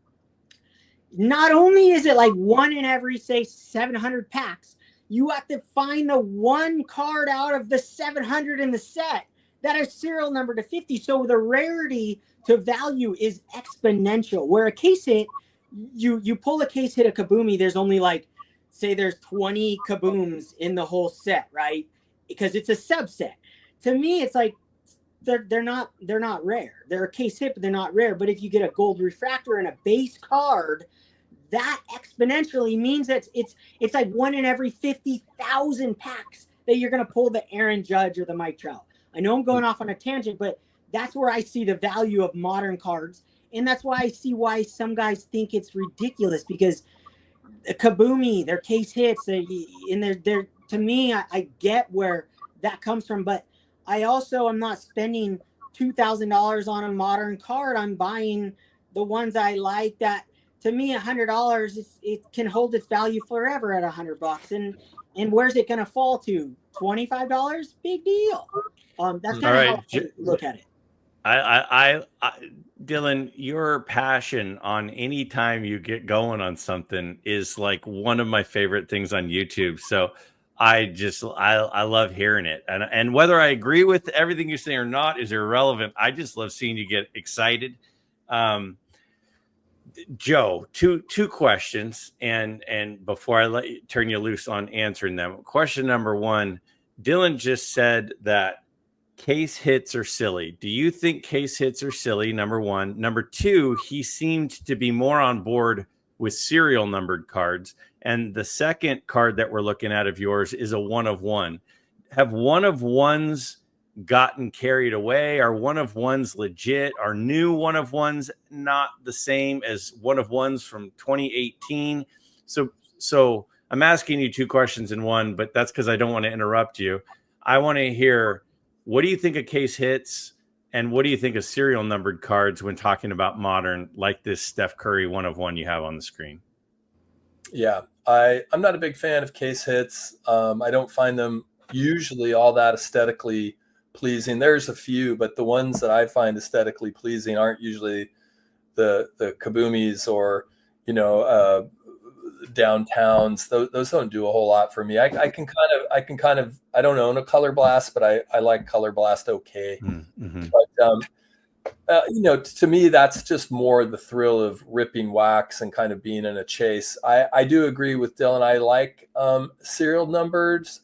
not only is it one in every, say, 700 packs, you have to find the one card out of the 700 in the set that are serial number to 50. So the rarity to value is exponential. Where a case hit, you pull a case hit of Kaboomy, there's only like, say there's 20 Kabooms in the whole set, right? Because it's a subset. To me, it's like they're not rare. They're a case hit, but they're not rare. But if you get a gold refractor and a base card, that exponentially means that it's like 1 in every 50,000 packs that you're going to pull the Aaron Judge or the Mike Trout. I know I'm going off on a tangent, but that's where I see the value of modern cards. And that's why I see why some guys think it's ridiculous, because Kaboomy, their case hits, and they're to me, I get where that comes from, but I also am not spending $2,000 on a modern card. I'm buying the ones I like. That to me, $100, it can hold its value forever at $100. And where's it going to fall to? $25? Big deal. That's kind of how I look at it. I Dylan, your passion on any time you get going on something is like one of my favorite things on YouTube. So I love hearing it. And whether I agree with everything you say or not is irrelevant. I just love seeing you get excited. Joe, two questions, and before I turn you loose on answering them. Question number one, Dylan just said that case hits are silly. Do you think case hits are silly? Number one. Number two, he seemed to be more on board with serial numbered cards. And the second card that we're looking at of yours is a 1 of 1. Have 1 of 1s gotten carried away? Are 1 of 1s legit? Are new 1 of 1s not the same as 1 of 1s from 2018? So I'm asking you two questions in one, but that's because I don't want to interrupt you. I want to hear, what do you think of case hits, and what do you think of serial numbered cards when talking about modern, like this Steph Curry 1 of 1 you have on the screen? Yeah, I'm not a big fan of case hits. I don't find them usually all that aesthetically pleasing. There's a few, but the ones that I find aesthetically pleasing aren't usually the Kaboomies or, downtowns. Those don't do a whole lot for me. I don't own a Color Blast, but I like Color Blast okay. Mm-hmm. But to me, that's just more the thrill of ripping wax and kind of being in a chase. I do agree with Dylan. I like serial numbers,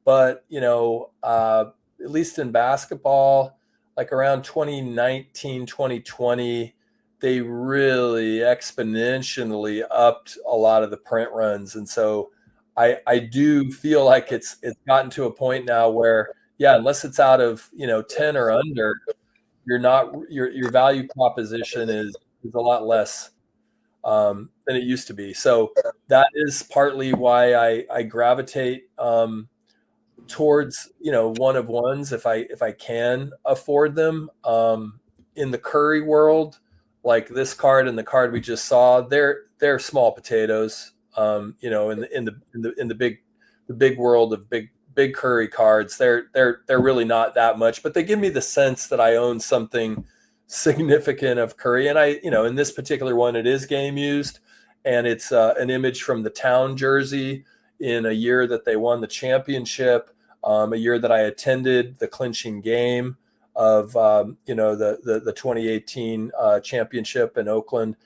but at least in basketball, like around 2019, 2020, they really exponentially upped a lot of the print runs. And so I do feel like it's gotten to a point now where, unless it's out of 10 or under, your value proposition is a lot less than it used to be. So that is partly why I gravitate towards 1 of 1s if I can afford them. In the Curry world, like this card and the card we just saw, they're small potatoes. In the big world of big Curry cards, they're really not that much, but they give me the sense that I own something significant of Curry. And in this particular one, it is game used, and it's an image from the town jersey in a year that they won the championship, a year that I attended the clinching game of the 2018 championship in Oakland.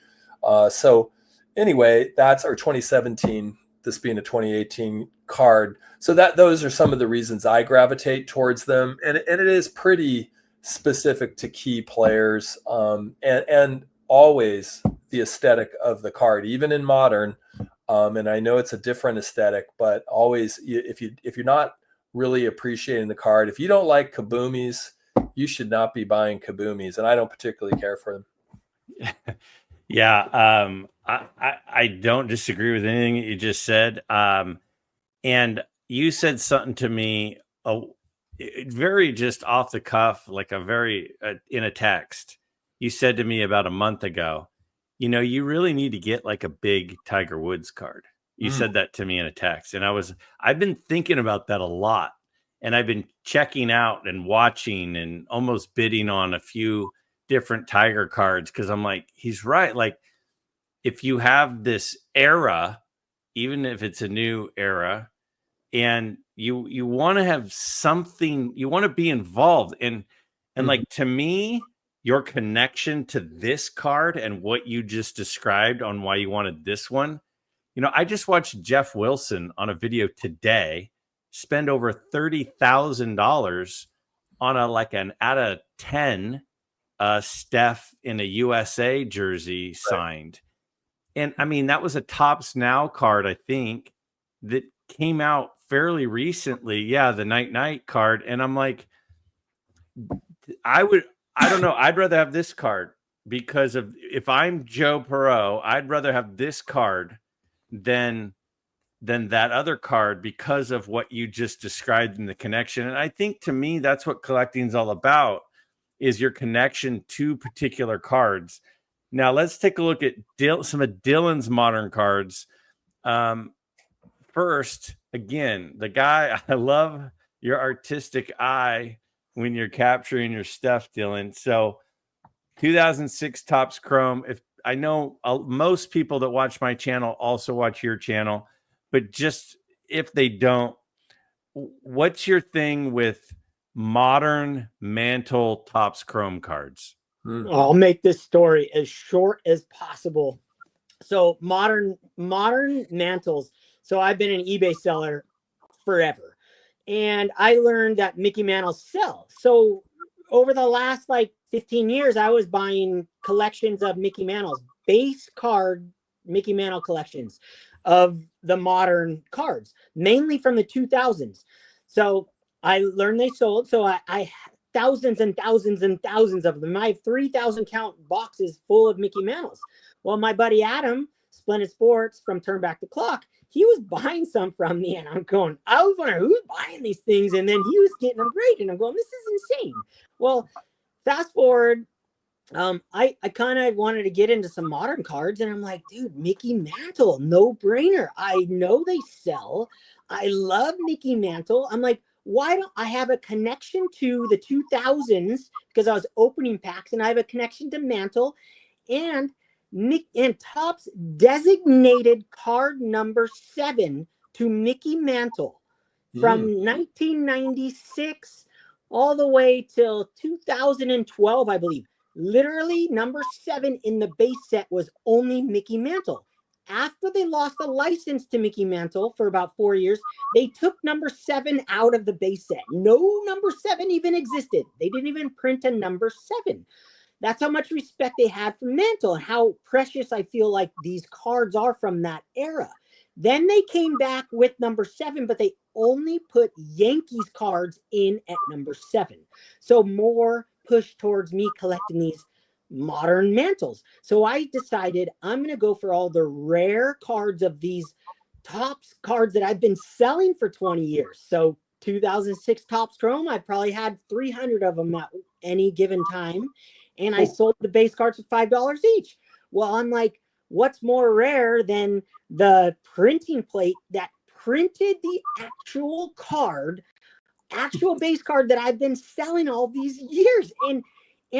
So anyway, that's our 2017, this being a 2018 card. So those are some of the reasons I gravitate towards them. And it is pretty specific to key players, and always the aesthetic of the card, even in modern. And I know it's a different aesthetic, but always, if you're not really appreciating the card, if you don't like Kaboomies, you should not be buying Kaboomies. And I don't particularly care for them. Yeah. I don't disagree with anything that you just said. And you said something to me, very just off the cuff, like in a text. You said to me about a month ago, you really need to get like a big Tiger Woods card. You said that to me in a text, and I've been thinking about that a lot, and I've been checking out and watching and almost bidding on a few different Tiger cards, because I'm like, he's right. Like, if you have this era, even if it's a new era, and you want to have something, you want to be involved. And And like, to me, your connection to this card and what you just described on why you wanted this one, you know, I just watched Jeff Wilson on a video today spend over $30,000 on an out of 10 Steph in a USA jersey signed. And I mean, that was a Topps Now card, I think, that came out fairly recently. Yeah, the night card. And I'm like, I don't know. I'd rather have this card because of, if I'm Joe Perot, I'd rather have this card than that other card because of what you just described in the connection. And I think, to me, that's what collecting is all about, is your connection to particular cards. Now let's take a look at some of Dylan's modern cards. First, again, the guy, I love your artistic eye when you're capturing your stuff, Dylan. So 2006 Topps Chrome. If I know most people that watch my channel also watch your channel, but just if they don't, what's your thing with modern Mantle Topps Chrome cards? I'll make this story as short as possible. So modern Mantles. So I've been an eBay seller forever, and I learned that Mickey Mantles sell. So over the last 15 years, I was buying collections of Mickey Mantles, base card Mickey Mantle collections of the modern cards, mainly from the 2000s. So I learned they sold. So I thousands and thousands and thousands of them. I have 3,000 count boxes full of Mickey Mantles. Well, my buddy Adam, Splendid Sports from Turn Back the Clock, he was buying some from me, and I was wondering who's buying these things, and then he was getting them great, and I'm going, this is insane. Well, fast forward, I kind of wanted to get into some modern cards, and I'm like, dude, Mickey Mantle, no brainer. I know they sell. I love Mickey Mantle. I'm like, why don't I have a connection to the 2000s, because I was opening packs, and I have a connection to Mantle, and Topps designated card number 7 to Mickey Mantle from 1996 all the way till 2012, I believe. Literally, number 7 in the base set was only Mickey Mantle. After they lost the license to Mickey Mantle for about 4 years, they took number 7 out of the base set. No number 7 even existed. They didn't even print a number 7. That's how much respect they had for Mantle and how precious I feel like these cards are from that era. Then they came back with number 7, but they only put Yankees cards in at number 7. So more push towards me collecting these modern Mantles. So I decided I'm going to go for all the rare cards of these Topps cards that I've been selling for 20 years. So 2006 Topps Chrome, I probably had 300 of them at any given time. And I sold the base cards for $5 each. Well, I'm like, what's more rare than the printing plate that printed the actual card, actual base card that I've been selling all these years? And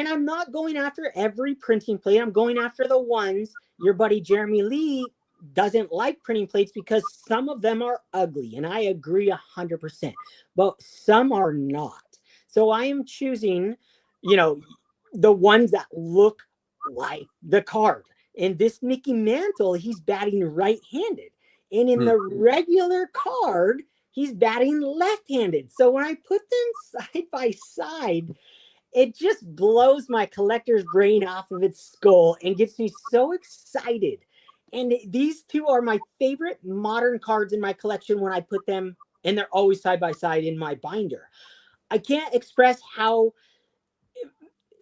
I'm not going after every printing plate. I'm going after the ones your buddy Jeremy Lee doesn't like printing plates because some of them are ugly. And I agree 100%, but some are not. So I am choosing, the ones that look like the card. And this Mickey Mantle, he's batting right-handed. And in the regular card, he's batting left-handed. So when I put them side by side, it just blows my collector's brain off of its skull and gets me so excited. And these two are my favorite modern cards in my collection when I put them, and they're always side by side in my binder. I can't express how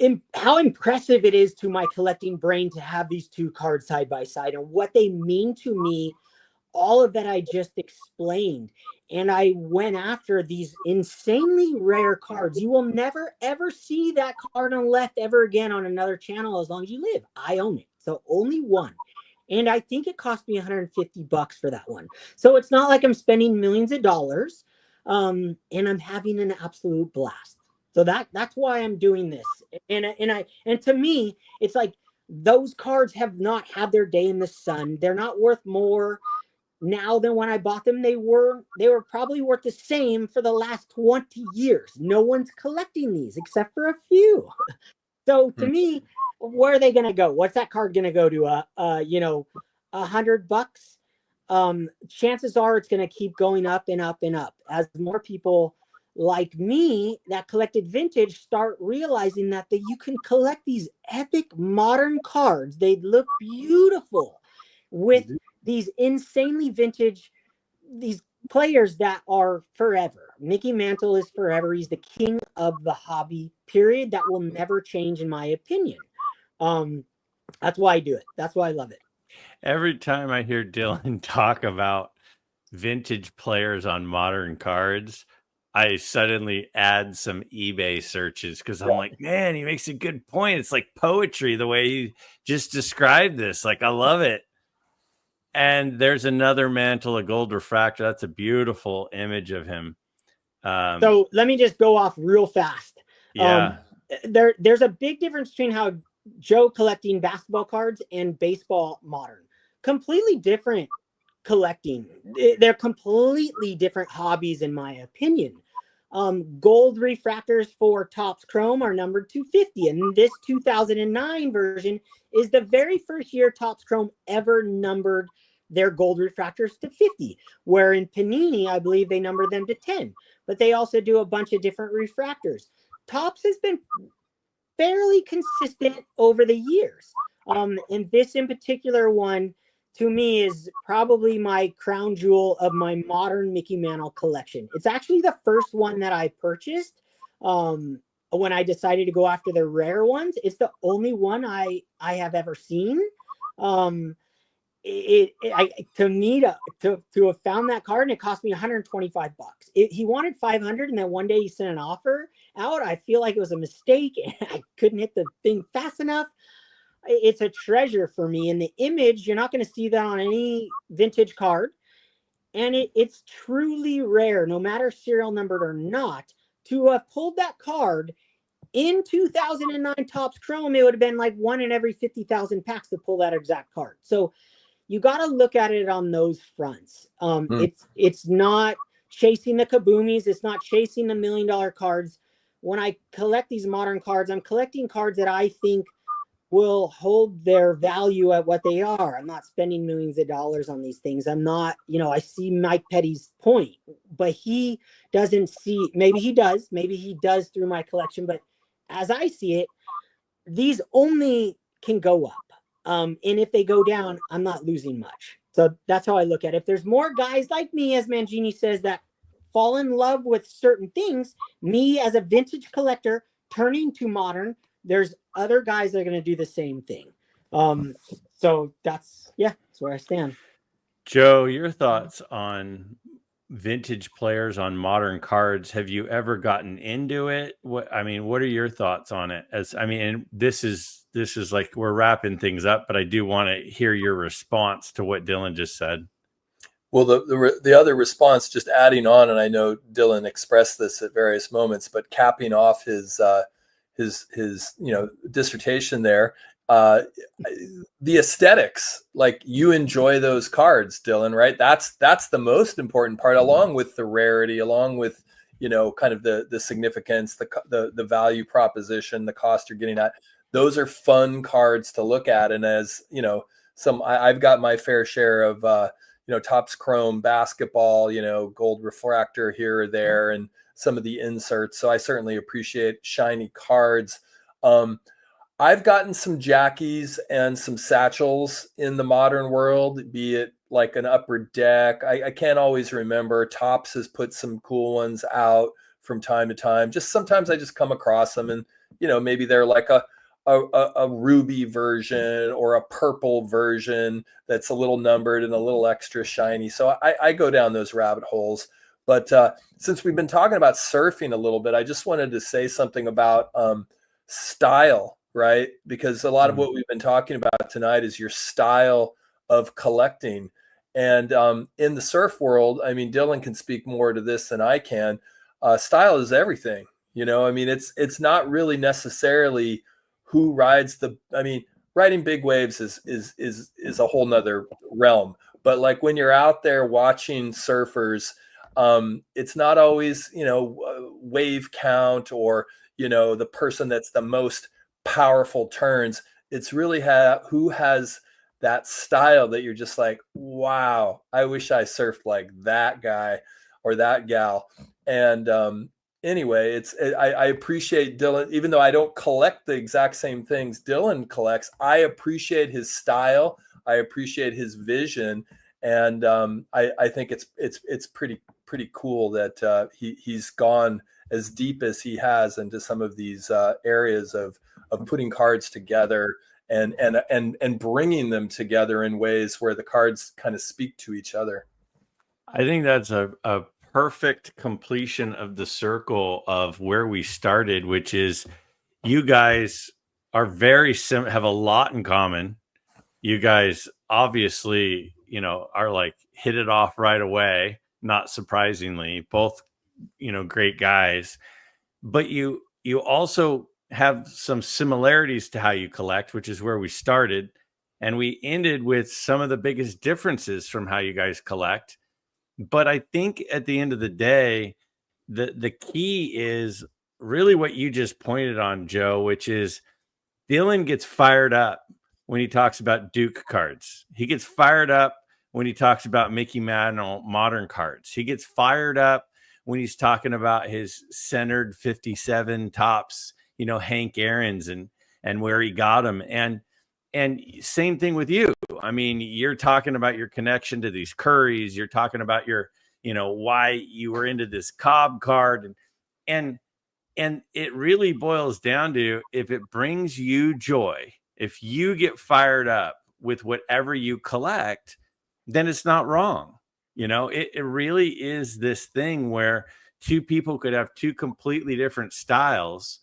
impressive it is to my collecting brain to have these two cards side by side and what they mean to me, all of that I just explained. And I went after these insanely rare cards. You will never, ever see that card on left ever again on another channel as long as you live. I own it. So only one. And I think it cost me $150 for that one. So it's not like I'm spending millions of dollars. And I'm having an absolute blast. So that's why I'm doing this. And to me, it's like those cards have not had their day in the sun. They're not worth more now than when I bought them. They were probably worth the same for the last 20 years. No one's collecting these except for a few. So to me, where are they going to go? What's that card going to go to? $100? Chances are it's going to keep going up and up and up as more people like me that collected vintage start realizing that you can collect these epic modern cards. They look beautiful with these insanely vintage, these players that are forever. Mickey Mantle is forever. He's the king of the hobby, period. That will never change, in my opinion. That's why I do it. That's why I love it. Every time I hear Dylan talk about vintage players on modern cards, I suddenly add some eBay searches because I'm like, man, he makes a good point. It's like poetry the way he just described this. Like, I love it. And there's another Mantle, a gold refractor. That's a beautiful image of him. So let me just go off real fast. Yeah. There's a big difference between how Joe collecting basketball cards and baseball modern. Completely different collecting. They're completely different hobbies, in my opinion. Gold refractors for Topps Chrome are numbered 250, and this 2009 version is the very first year Topps Chrome ever numbered their gold refractors to 50, where in Panini, I believe they number them to 10, but they also do a bunch of different refractors. Topps has been fairly consistent over the years. And this in particular one, to me, is probably my crown jewel of my modern Mickey Mantle collection. It's actually the first one that I purchased when I decided to go after the rare ones. It's the only one I have ever seen. To have found that card, and it cost me $125. He wanted 500, and then one day he sent an offer out. I feel like it was a mistake, and I couldn't hit the thing fast enough. It's a treasure for me. And the image, you're not going to see that on any vintage card. And it's truly rare, no matter serial numbered or not, to have pulled that card in 2009 Topps Chrome. It would have been like one in every 50,000 packs to pull that exact card. So you got to look at it on those fronts. It's not chasing the kaboomies. It's not chasing the $1 million cards. When I collect these modern cards, I'm collecting cards that I think will hold their value at what they are. I'm not spending millions of dollars on these things. I'm not, I see Mike Petty's point, but he doesn't see, maybe he does through my collection, but as I see it, these only can go up. And if they go down, I'm not losing much. So that's how I look at it. If there's more guys like me, as Mangini says, that fall in love with certain things, me as a vintage collector turning to modern, there's other guys that are going to do the same thing. So that's where I stand. Joe, your thoughts on vintage players on modern cards? Have you ever gotten into it? What are your thoughts on it? And this is like we're wrapping things up, but I do want to hear your response to what Dylan just said. Well, the other response, just adding on, and I know Dylan expressed this at various moments, but capping off his dissertation there, the aesthetics, like you enjoy those cards, Dylan, right? That's the most important part, along with the rarity, along with kind of the significance, the value proposition, the cost you're getting at. Those are fun cards to look at, and as I've got my fair share of Topps Chrome basketball, gold refractor here or there, and some of the inserts. So I certainly appreciate shiny cards. I've gotten some jackies and some satchels in the modern world, be it like an Upper Deck. I can't always remember. Topps has put some cool ones out from time to time. Just sometimes I just come across them, and maybe they're like a ruby version or a purple version that's a little numbered and a little extra shiny. So I go down those rabbit holes. But since we've been talking about surfing a little bit, I just wanted to say something about style, right? Because a lot of what we've been talking about tonight is your style of collecting. And in the surf world, Dylan can speak more to this than I can. Style is everything. It's not really necessarily who rides riding big waves is a whole nother realm. But like when you're out there watching surfers, it's not always, wave count or, the person that's the most powerful turns. It's really who has that style that you're just like, wow, I wish I surfed like that guy or that gal. And anyway, I appreciate Dylan, even though I don't collect the exact same things Dylan collects. I appreciate his style. I appreciate his vision, and I think it's pretty cool that he's gone as deep as he has into some of these areas of putting cards together and bringing them together in ways where the cards kind of speak to each other. I think that's a perfect completion of the circle of where we started, which is you guys are very have a lot in common. You guys obviously, are like hit it off right away, not surprisingly, both, great guys, but you also have some similarities to how you collect, which is where we started. And we ended with some of the biggest differences from how you guys collect. But I think at the end of the day, the key is really what you just pointed on, Joe, which is Dylan gets fired up when he talks about Duke cards. He gets fired up when he talks about Mickey Mantle modern cards. He gets fired up when he's talking about his centered 57 tops, Hank Aaron's and where he got them. And same thing with you. I mean, you're talking about your connection to these Currys. You're talking about your, why you were into this Cobb card. And it really boils down to, if it brings you joy, if you get fired up with whatever you collect, then it's not wrong. It really is this thing where two people could have two completely different styles,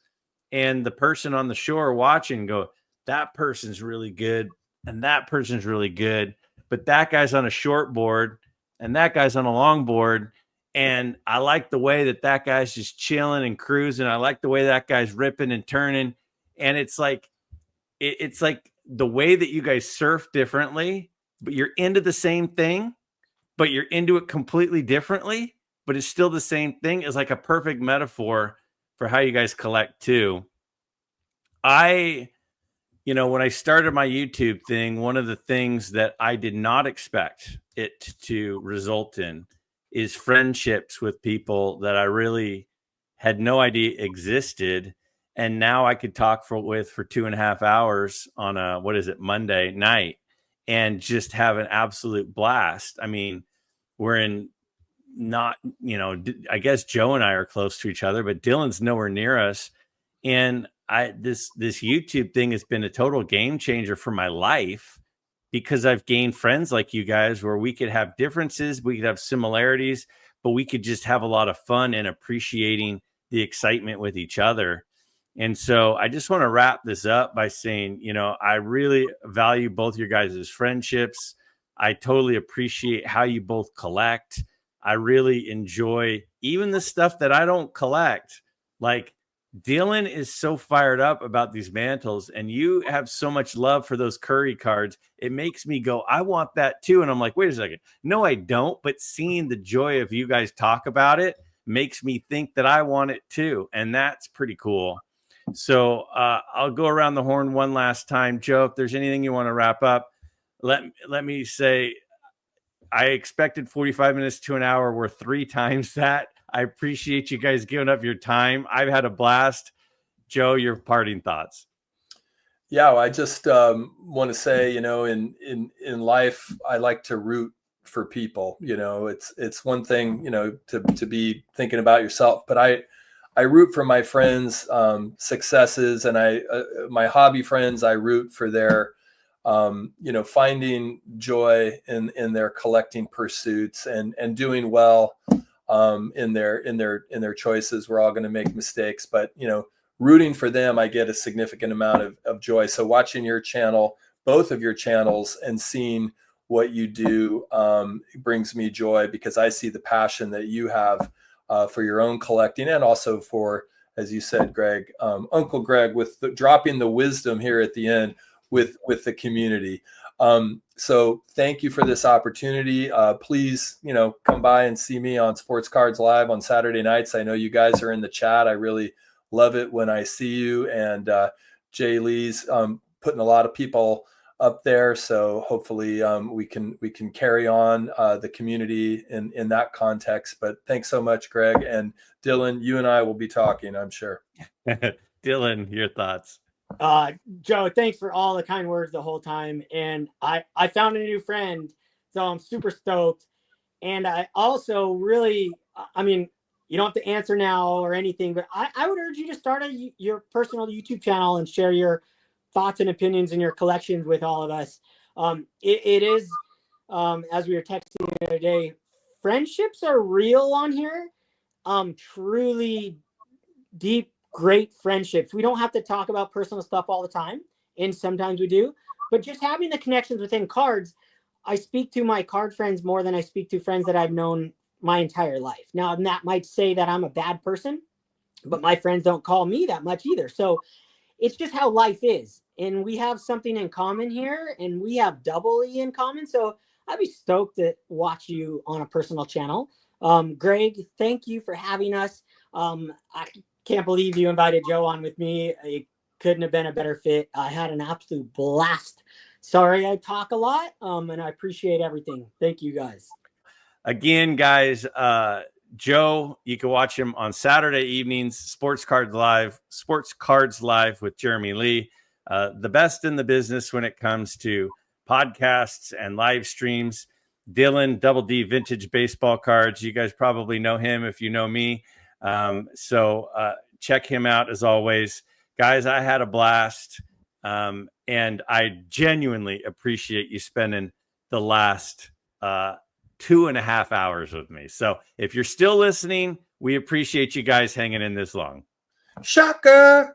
and the person on the shore watching go, that person's really good and that person's really good, but that guy's on a short board and that guy's on a long board. And I like the way that guy's just chilling and cruising. I like the way that guy's ripping and turning. And it's like the way that you guys surf differently, but you're into the same thing, but you're into it completely differently, but it's still the same thing, is like a perfect metaphor for how you guys collect too. When I started my YouTube thing, one of the things that I did not expect it to result in is friendships with people that I really had no idea existed. And now I could talk for 2.5 hours on Monday night, and just have an absolute blast. I mean, we're in not, I guess Joe and I are close to each other, but Dylan's nowhere near us. And this YouTube thing has been a total game changer for my life, because I've gained friends like you guys, where we could have differences, we could have similarities, but we could just have a lot of fun and appreciating the excitement with each other. And so I just want to wrap this up by saying, I really value both your guys' friendships. I totally appreciate how you both collect. I really enjoy even the stuff that I don't collect. Like, Dylan is so fired up about these mantles, and you have so much love for those Curry cards. It makes me go, I want that too. And I'm like, wait a second. No, I don't. But seeing the joy of you guys talk about it makes me think that I want it too. And that's pretty cool. So I'll go around the horn one last time. Joe, if there's anything you want to wrap up, let me say, I expected 45 minutes to an hour. We're 3 times that. I appreciate you guys giving up your time. I've had a blast. Joe, your parting thoughts. Yeah, well, I just want to say, in life, I like to root for people. It's one thing, to be thinking about yourself, but I root for my friends' successes, and my hobby friends, I root for their finding joy in their collecting pursuits and doing well in their choices. We're all going to make mistakes, but rooting for them, I get a significant amount of joy. So watching your channel, both of your channels, and seeing what you do brings me joy, because I see the passion that you have for your own collecting, and also for, as you said, Greg, Uncle Greg, with dropping the wisdom here at the end. with the community. So thank you for this opportunity. Please, come by and see me on Sports Cards Live on Saturday nights. I know you guys are in the chat. I really love it when I see you, and Jay Lee's putting a lot of people up there. So hopefully we can carry on the community in that context. But thanks so much, Greg. And Dylan, you and I will be talking, I'm sure. Dylan, your thoughts? Joe, thanks for all the kind words the whole time. And I found a new friend, so I'm super stoked. And I also really, I mean, you don't have to answer now or anything, but I would urge you to start your personal YouTube channel and share your thoughts and opinions and your collections with all of us. It is, as we were texting the other day, friendships are real on here. Truly deep, great friendships. We don't have to talk about personal stuff all the time, and sometimes we do, but just having the connections within cards. I speak to my card friends more than I speak to friends that I've known my entire life. Now, that might say that I'm a bad person, but my friends don't call me that much either. So it's just how life is. And we have something in common here, and we have doubly in common. So I'd be stoked to watch you on a personal channel. Greg, thank you for having us. I can't believe you invited Joe on with me. It couldn't have been a better fit. I had an absolute blast. Sorry I talk a lot, and I appreciate everything. Thank you, guys. Again, guys, Joe, you can watch him on Saturday evenings, Sports Cards Live with Jeremy Lee, the best in the business when it comes to podcasts and live streams. Dylan, Double D Vintage Baseball Cards. You guys probably know him if you know me. So check him out as always. Guys, I had a blast. And I genuinely appreciate you spending the last 2.5 hours with me. So if you're still listening, we appreciate you guys hanging in this long. Shaka!